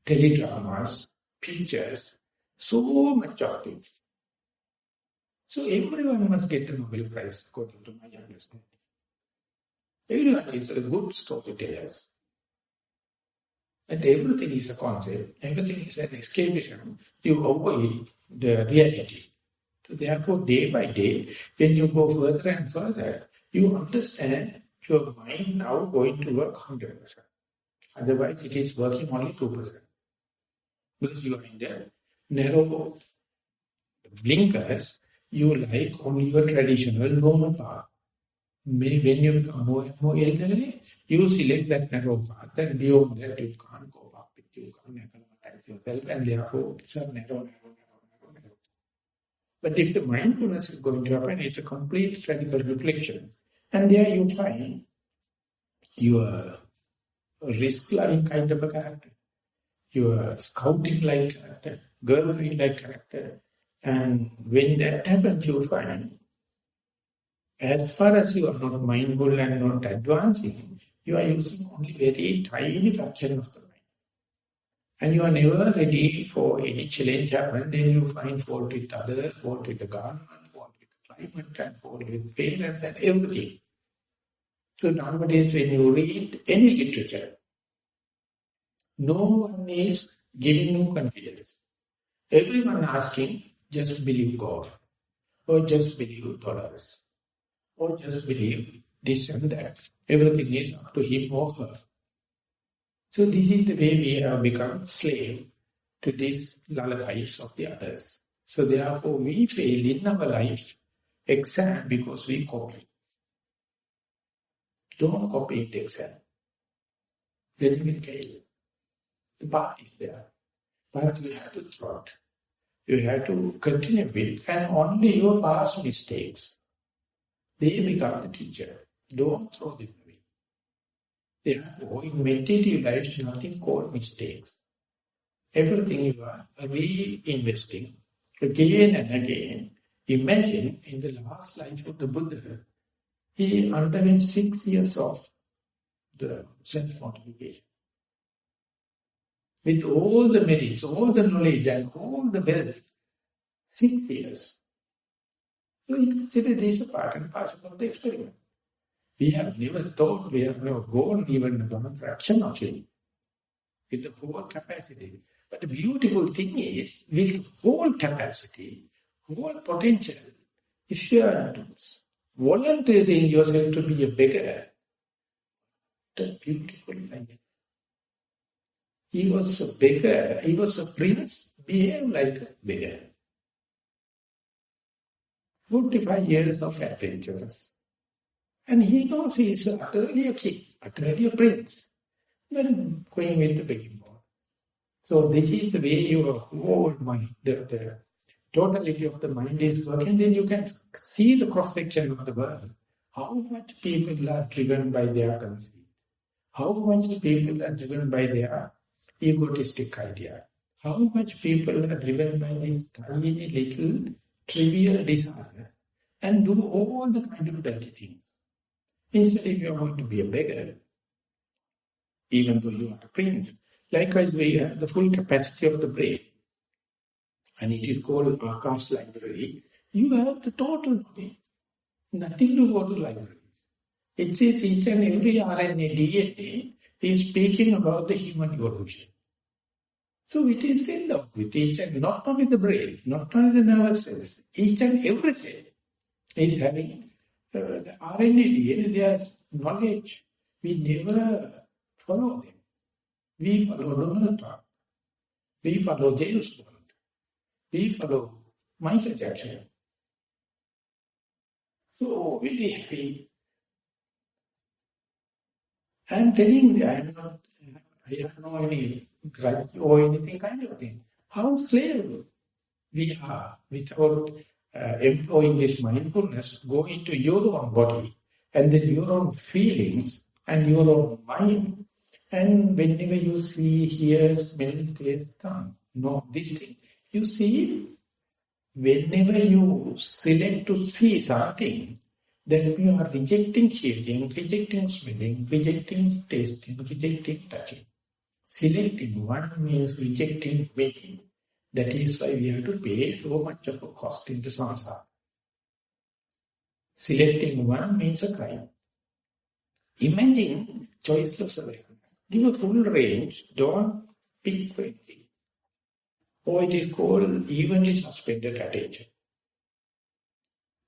teledramas, pictures, so much of it. So everyone must get a Nobel Prize according to my understanding. Everyone is a good storyteller. And everything is a concept, everything is an escapism. You avoid the reality. So therefore, day by day, when you go further and further, you understand your mind now going to work 100%. Otherwise, it is working only 2%. Because you are in the narrow blinkers, you like only your traditional normal path. When you become more and more elderly, you select that narrow path, and beyond that you can't go up with, you can't acclimatize yourself, and therefore it's a narrow. But if the mindfulness is going to happen, it's a complete radical reflection. And there you find your risk-loving kind of a character, your scouting-like character, girl-like character. And when that happens, you find, as far as you are not mindful and not advancing, you are using only very tiny fraction of the mind. And you are never ready for any challenge happen, then you find fault with others, fault with the government, fault with the climate, and fault with parents and everything. So nowadays when you read any literature, no one is giving you confidence. Everyone asking, just believe God, or just believe dollars, or just believe this and that. Everything is up to him or her. So this is the way we have become slave to these lullabies of the others. So therefore we fail in our life exam because we copy. Don't copy it exam. Then you will fail. The path is there. But you have to trot. You have to continue with, and only your past mistakes, they become the teacher. Don't throw them away. Therefore, in meditative life, there is nothing called mistakes. Everything you are reinvesting again and again. Imagine in the last life of the Buddha, he underwent 6 years of the self-mortification. With all the merits, all the knowledge and all the wealth, 6 years. So you consider this a part and parcel of the experiment. We have never thought, we have never gone even about a fraction of it, with the whole capacity. But the beautiful thing is, with whole capacity, whole potential, If you are volunteering yourself to be a beggar, what a beautiful life. He was a beggar, he was a prince, behave like a beggar. 45 years of adventures. And he knows he is utterly a king, utterly a prince. Then going with the begging bowl. So this is the way your whole mind, the totality of the mind is working. Then you can see the cross-section of the world. How much people are driven by their conceit. How much people are driven by their egotistic idea. How much people are driven by this tiny little trivial desire and do all the kind of dirty things. Instead, if you are going to be a beggar, even though you are a prince, likewise we have the full capacity of the brain. And it is called Akash library. You have the total body. Nothing to go to library. It says each and every RNA, DNA is speaking about the human evolution. So it is filled out with each and not only the brain, not only the nervous cells, each and every cell is having the RNA, DNA, their knowledge. We never follow them. We follow Donald Trump. We follow James Bond. We follow Michael Jackson. So very happy. I am telling you, I have no any grudge or anything kind of thing. How slave we are without employing this mindfulness, go into your own body and then your own feelings and your own mind. And whenever you see, hear, smell, taste, know this thing, you see, whenever you select to see something, then you are rejecting hearing, rejecting smelling, rejecting tasting, rejecting touching. Selecting one means rejecting many. That is why we have to pay so much of a cost in the samsara. Selecting one means a crime. Imagine choiceless awareness. Give a full range, don't pick anything. Or it is called evenly suspended attention.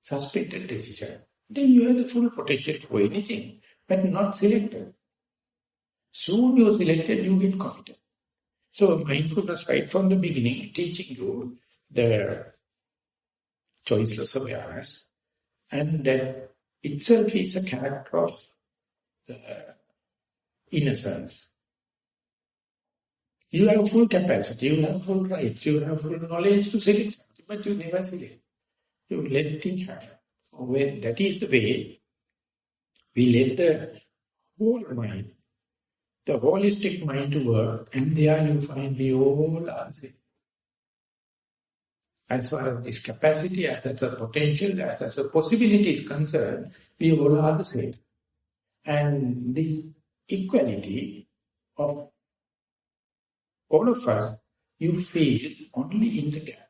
Suspended decision. Then you have the full potential for anything, but not selected. Soon you are selected, you get committed. So mindfulness right from the beginning teaching you the choiceless awareness, and that itself is a character of the innocence. You have full capacity, you have full rights, you have full knowledge to select something, but you never select. You let things happen. So when that is the way we let the whole mind, the holistic mind to work, and there you find we all are the same. As far as this capacity, as far as the potential, as far as the possibility is concerned, we all are the same. And this equality of all of us, you feel only in the gap.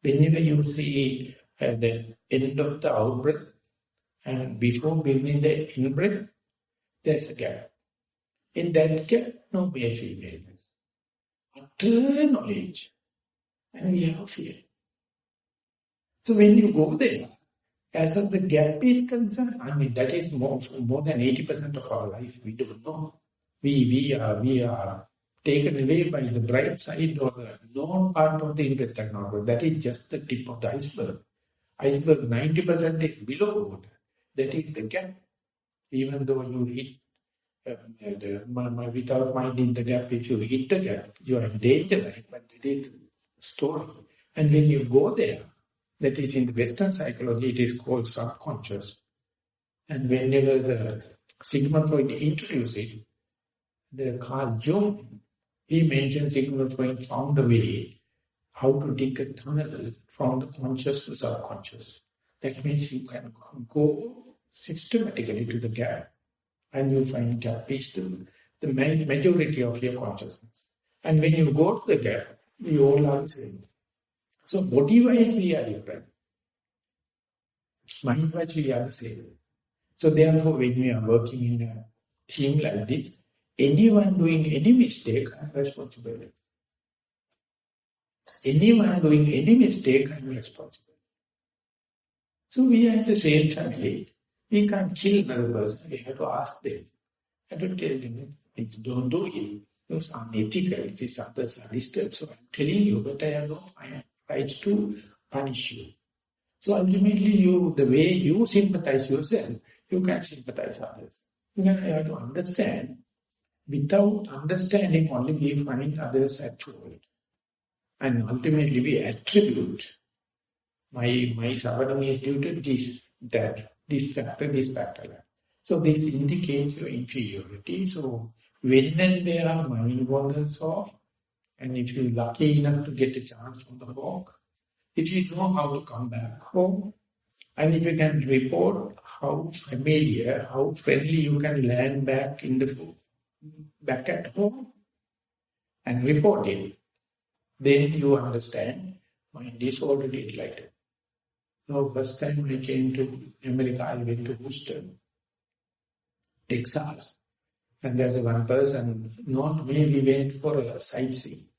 Whenever you see the end of the out-breath, and before beginning the in-breath, there's a gap. In that gap, no mere femaleness. Utter knowledge. And we have fear. So when you go there, as far as the gap is concerned, I mean, that is more than 80% of our life. We don't know. We are taken away by the bright side or the known part of the in-breath technology. That is just the tip of the iceberg. Iceberg 90% is below water. That is the gap. Even though you hit without minding the gap, if you hit the gap, you are in danger, right? But it is story. And when you go there, that is in the Western psychology, it is called subconscious. And whenever the Sigmund Freud introduced it, the Carl Jung, he mentioned Sigmund Freud found a way how to dig a tunnel from the conscious to subconscious. That means you can go systematically to the gap, and you find gap is the majority of your consciousness. And when you go to the gap, we all are the same. So body-wise we are different. Mind-wise we are the same. So therefore when we are working in a team like this, anyone doing any mistake, I am responsible. Anyone doing any mistake, I am responsible. So we are in the same family. We can't kill another person. We have to ask them. I don't tell them, don't do it. It's unethical. It is others are disturbed. So I'm telling you, but I have no right to punish you. So ultimately, the way you sympathize yourself, you can sympathize others. You have to understand. Without understanding, only we find others at fault. And ultimately, we attribute my suffering is due to this, that, this factor. So this indicates your inferiority. So when and there mind wanders off, and if you're lucky enough to get a chance from the walk, if you know how to come back home, and if you can report how familiar, how friendly you can land back in back at home, and report it, then you understand mind is already enlightened. Now, first time I came to America, I went to Houston, Texas, and there's one person, not me, we went for a sightseeing.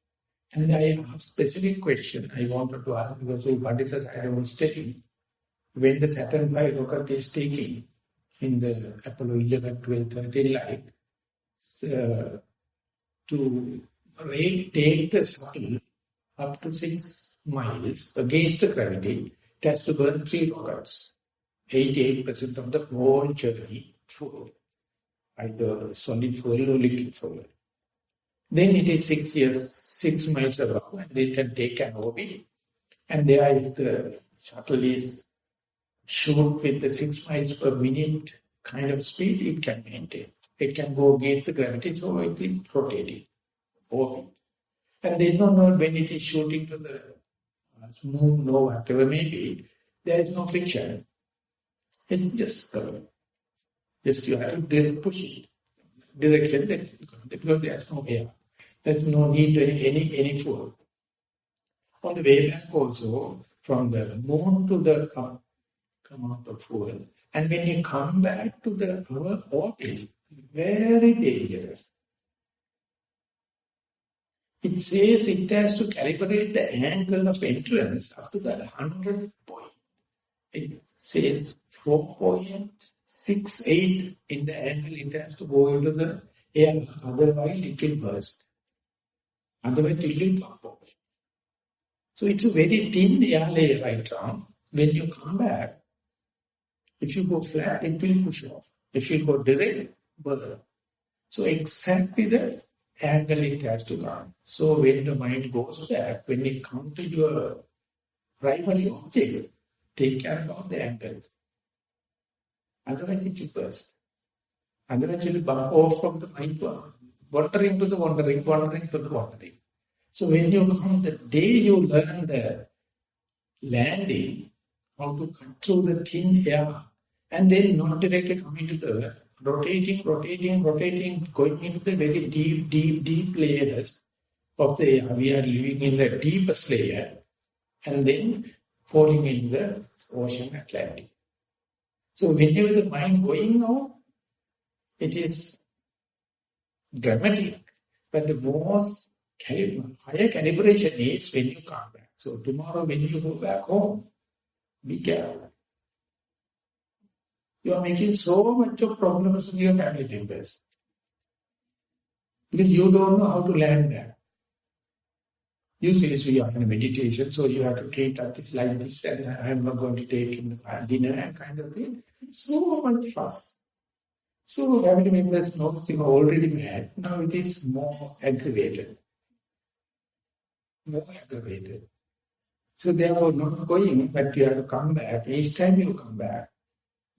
And I asked specific question I wanted to ask because what is the side I was taking? When the Saturn V rocket is taking in the Apollo 11, 12, 13 light, to take the shuttle up to 6 miles against the gravity, it has to burn 3 rockets. 88% of the whole journey full, either solid fuel or liquid fuel. Then it is 6 miles above, and they can take an orbit. And there, if the shuttle is shoot with the 6 miles per minute kind of speed, it can maintain. It can go against the gravity, so it is rotating, orbit. And they don't know when it is shooting to the moon or whatever may be, there is no friction. It's just you have to push it. Direction, because there's no air. There's no need to any fuel. On the way back also, from the moon to the come out of fuel. And when you come back to the orbit, very dangerous. It says it has to calibrate the angle of entrance up to the 100 point. It says 4.68 in the angle it has to go into the air, otherwise it will burst. Otherwise it will pop off. So it's a very thin air layer right now. When you come back, if you go flat, it will push off. If you go direct, burn. So exactly the angle it has to come. So when the mind goes back, when it comes to your primary object, take care about the angle. Otherwise it will burst. Otherwise it will bump off from the mind, wandering to the wandering to the wandering. So when you come, the day you learn the landing, how to control the thin air, and then not directly coming to the earth, rotating, going into the very deep layers of the air. We are living in the deepest layer, and then falling in the ocean Atlantic. So whenever the mind going out, it is dramatic, but the most higher calibration is when you come back. So tomorrow when you go back home, be careful. You are making so much of problems with your family members. Because you don't know how to land back. You say, so you are in a meditation, so you have to treat that like this, and I am not going to take in dinner and kind of thing. So much fuss. So family members know you are already mad. Now it is more aggravated. So they are not going, but you have to come back. Each time you come back,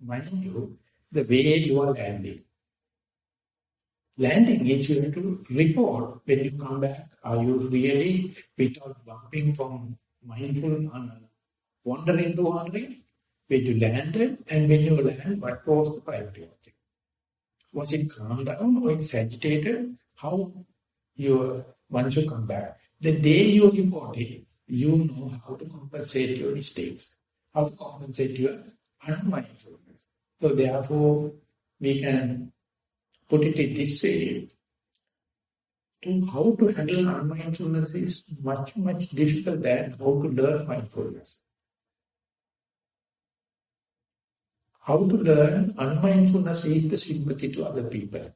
mind you, the way you are landing. Landing is you have to report when you come back. Are you really, without bumping from mindful wandering to wandering, when you landed, and when you land, what was the primary object? Was it calm down or it's agitated? How once you come back? The day you report it, you know how to compensate your mistakes, how to compensate your unmindfulness. So therefore, we can put it in this way. How to handle unmindfulness is much, much difficult than how to learn mindfulness. How to learn unmindfulness is the sympathy to other people.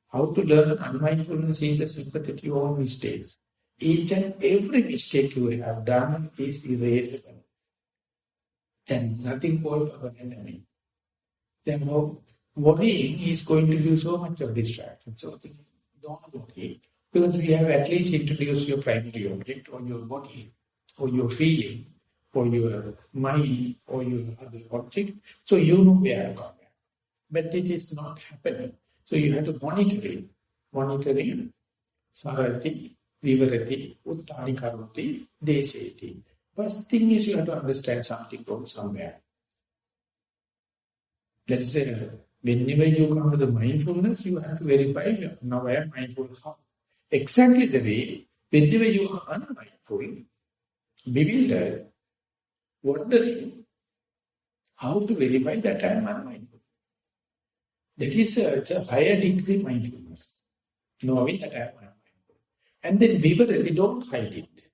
How to learn unmindfulness is the sympathy to your own mistakes. Each and every mistake you have done is erasable. And nothing called our enemy. Then worrying is going to give so much of distraction. So don't worry. Because we have at least introduced your primary object, or your body, or your feeling, or your mind, or your other object. So you know where to come back. But it is not happening. So you have to monitor it. Monitoring, sarati, vivarati, uttani karoti, deseti. First thing is you have to understand something from somewhere. Let's say, whenever you come to the mindfulness, you have to verify, now I am mindful how. Exactly the way, whenever you are unmindful, bewildered, wondering, how to verify that I am unmindful. That is a higher degree mindfulness, knowing that I am unmindful. And then vivarati, don't hide it.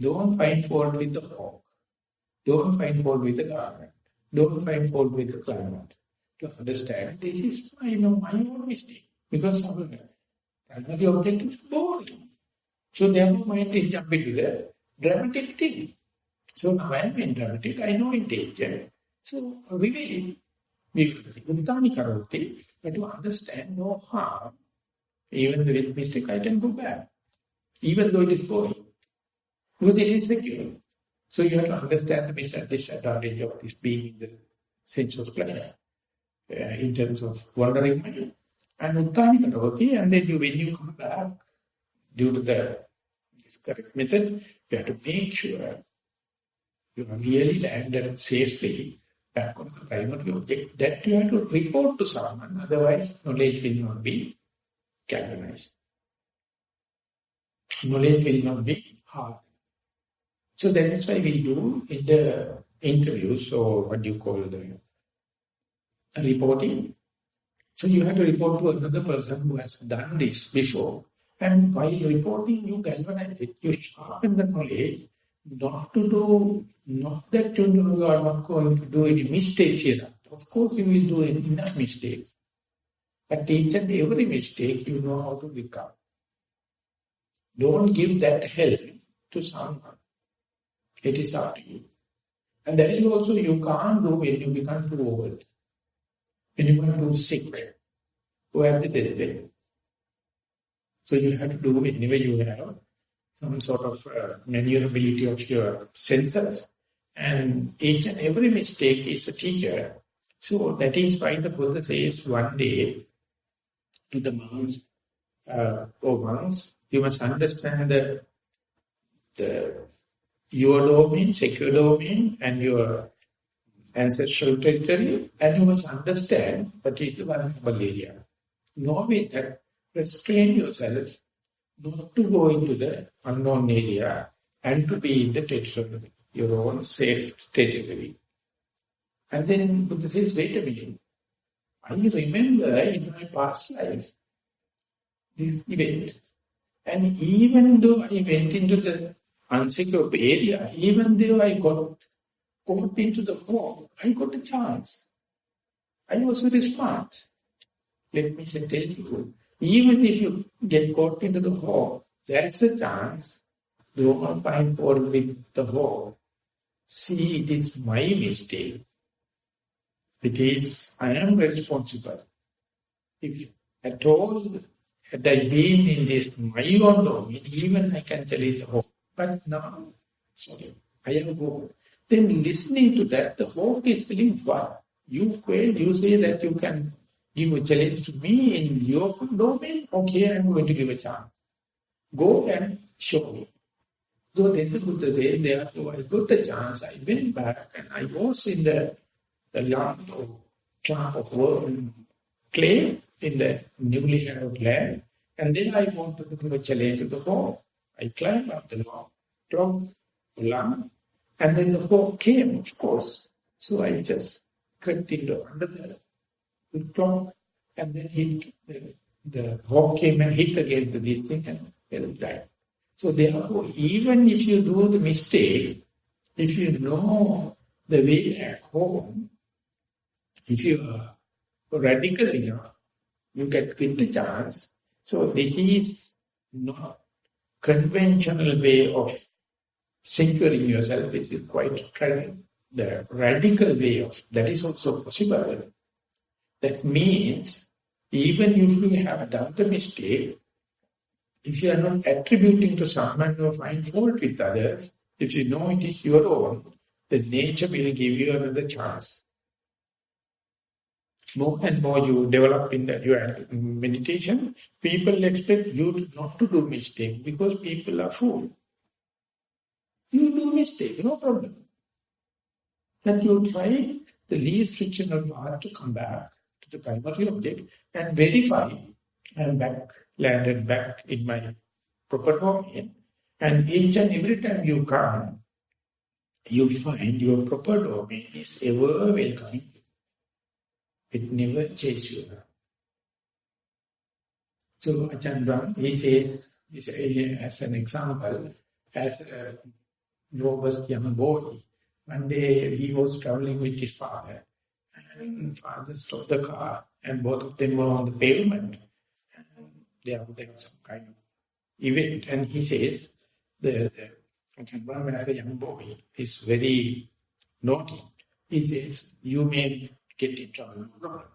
Don't find fault with the hawk. Don't find fault with the garment. Don't find fault with the climate. To understand, this is my own mistake. Because our primary object is boring. So therefore mind is jumping to the dramatic thing. So now I am in dramatic, I know in danger. So we will uttani karoti, but to understand no harm, even with mistake I can go back. Even though it is boring. Because it is secure. So you have to understand the disadvantage of this being in the sensuous pleasure. In terms of wandering mind. And uttani karoti, and then when you come back, due to the correct method, you have to make sure you have really landed safely back on the primary object. That you have to report to someone, otherwise knowledge will not be galvanized. Knowledge will not be hard. So that is why we do in the interviews, or what you call the reporting. So you have to report to another person who has done this before. And while reporting, you galvanize it. You sharpen the knowledge, not that you are not going to do any mistakes here. Of course you will do enough mistakes. But each and every mistake, you know how to recover. Don't give that help to someone. It is up to you. And that is also you can't do when you become too old. When you become too sick, who have the deathbed. So you have to do whenever you have some sort of maneuverability of your senses. And each and every mistake is a teacher. So that is why the Buddha says one day to the monks, monks, you must understand your domain, secure domain, and your ancestral territory, and you must understand what is the vulnerable area. Knowing that, restrain yourself not to go into the unknown area and to be in the territory, your own safe territory. And then Buddha says, wait a minute. I remember in my past life this event. And even though I went into the unsecure area, even though I got caught into the hole, I got a chance. I was very smart. Let me tell you, even if you get caught into the hole, there is a chance. Don't find fault with the hole. See, it is my mistake. I am responsible. If at all had I been in this my own domain, even I can tell it the hole. But now, sorry, I have gone. Then listening to that, the hawk is feeling what? You quail, you say that you can give a challenge to me in your domain. Okay, I am going to give a chance. Go and show me. So then the Buddha says, therefore I got the chance. I went back and I was in the lump of clay in the newly hallowed land. And then I wanted to give a challenge to the hawk. I climbed up the lump. And then the hawk came, of course. So I just crept under the clock, and then the hawk came and hit against this thing and died. So therefore, even if you do the mistake, if you know the way back home, If you are radical enough, you get the chance. So this is not conventional way of securing yourself. This is quite the radical way of, that is also possible. That means, even if we have done the mistake, if you are not attributing to someone who find fault with others, if you know it is your own, the nature will give you another chance. More and more you develop in your meditation, people expect you not to do mistake because people are fool. You do mistake, no problem. That you try the least frictional path to come back to the primary object and verify and landed back in my proper domain. And each and every time you come, you find your proper domain is ever welcoming. It never chases you. So Ajahn Brahm, he says, as an example, as a robust young boy, one day he was traveling with his father, and father stopped the car, and both of them were on the pavement. And there was some kind of event, and he says, the Ajahn Brahm as a young boy is very naughty. He says, you may get in trouble, no problem.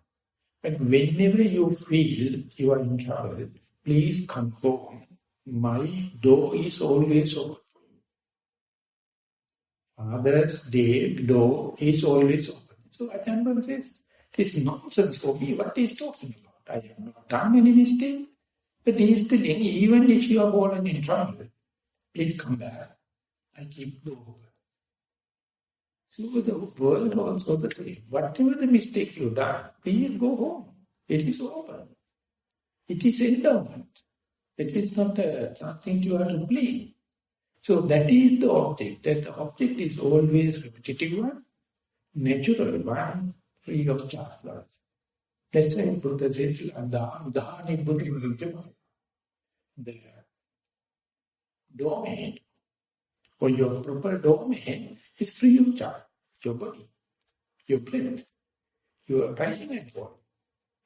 But whenever you feel you are in trouble, please come home. My door is always open for you. Father's door is always open. So Ajahn Brahm says, this is nonsense for me. What he is talking about? I have not done any mistake. But he is telling, even if you are fallen in trouble, please come back. I keep the door open. So the world also the same. Whatever the mistake you done, please go home. It is open. It is endowment. It is not something you have to blame. So that is the object. That the object is always repetitive one, natural one, free of charge. That's why Buddha says, Udhani Buddha, the domain, or your proper domain is free of charge. Your body, your breath, your rising and falling.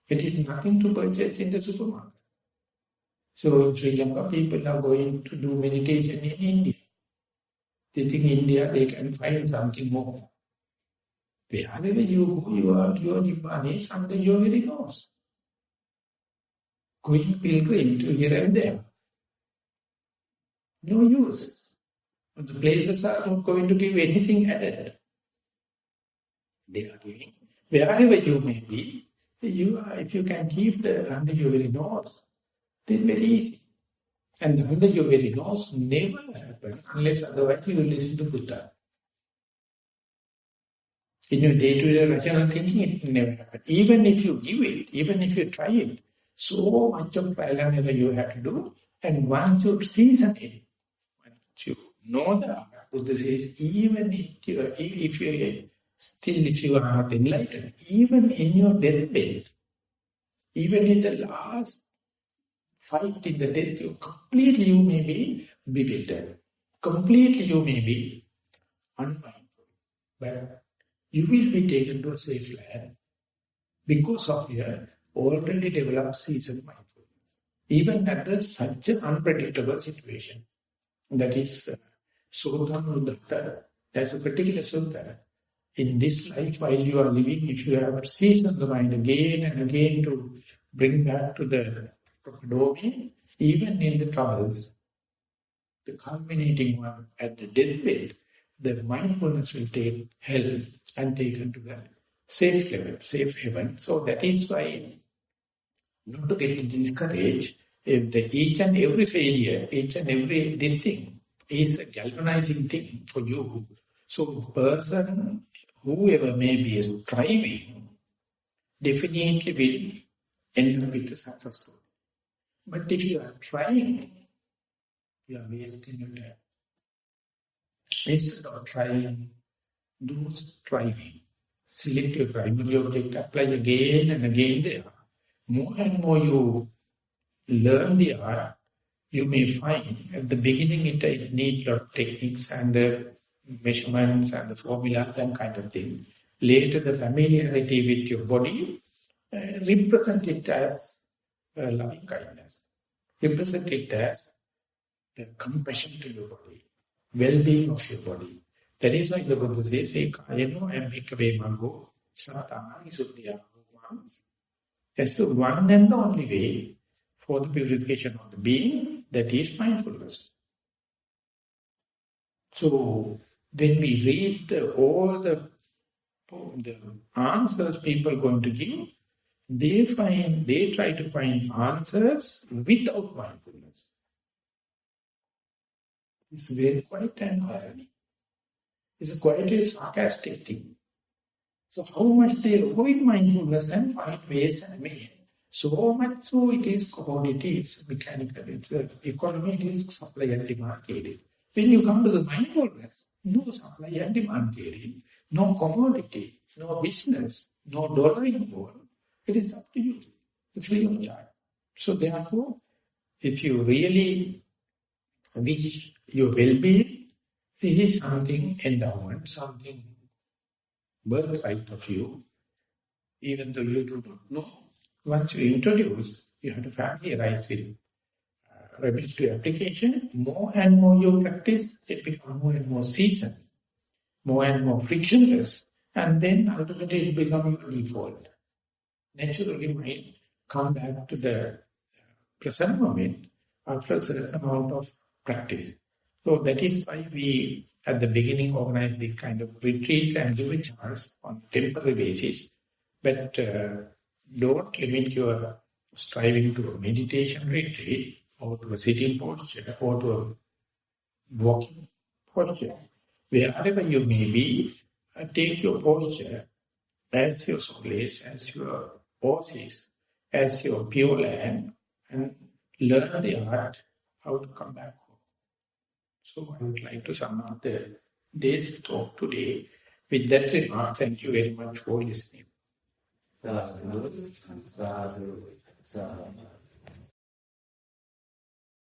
It is nothing to purchase in the supermarket. So in Sri Lanka, people are going to do meditation in India. They think in India they can find something more. Wherever you go, your Nibbana is under your very nose. Going pilgrim to here and there. No use. The places are not going to give anything added. They are giving. Wherever you may be, if you can keep the under your very nose, then very easy. And the under your very nose never happens unless otherwise you will listen to Buddha. In your day-to-day rational thinking, it never happens. Even if you give it, even if you try it, so much of trial and error you have to do. And once you season it, once you know the art, Buddha says, even if you are not enlightened, even in your deathbed, even in the last fight in the death, you may be bewildered. Completely you may be unmindful. But you will be taken to a safe land because of your already developed seasoned mindfulness. Even at such an unpredictable situation. That is Sutta Nudatta. That's a particular Sutta. In this life, while you are living, if you have seasoned the mind again and again to bring back to the proper domain, even in the troubles, the culminating one at the deathbed, the mindfulness will take help and taken to the safe level, safe heaven. So that is why, not to get discouraged, if each and every failure, each and every this thing is a galvanizing thing for you. So person, whoever may be striving, definitely will end up with a success story. But if you are trying, you are wasting your time. Instead of trying, do striving. Select your primary object, apply again and again there. More and more you learn the art, you may find at the beginning it needs a lot of techniques and the measurements and the formulas and kind of thing. Later, the familiarity with your body, represent it as loving kindness. Represent it as the compassion to your body, well-being of your body. That is why the Buddha says, Kayano and Bhikkhave Mango, Satana Isuddhya. That's the one and the only way for the purification of the being, that is mindfulness. So, when we read all the answers people going to give, they try to find answers without mindfulness. It's very quite an irony. It's quite a sarcastic thing. So how much they avoid mindfulness and find ways and means. So much so it is commodity, it's mechanical, it's economy, it is supply and demand theory. When you come to the mindfulness, no supply and demand theory, no commodity, no business, no dollar involved. It is up to you. It's free of charge. So therefore, if you really wish your well-being, this is something endowment, something birthright of you, even though you do not know. Once you introduce, you have to familiarize with remedy to application. More and more you practice, it becomes more and more seasoned, more and more frictionless, and then ultimately it becomes your default. Naturally, mind come back to the present moment after a certain amount of practice. So that is why we, at the beginning, organize this kind of retreat and give a chance on a temporary basis. But don't limit your striving to a meditation retreat or to a sitting posture or to a walking posture. Wherever you may be, take your posture as your solace, as your oasis, as your pure land, and learn the art how to come back home. So I would like to sum up the day's talk today with that remark. Thank you very much for listening. Sadhu, sadhu, sadhu.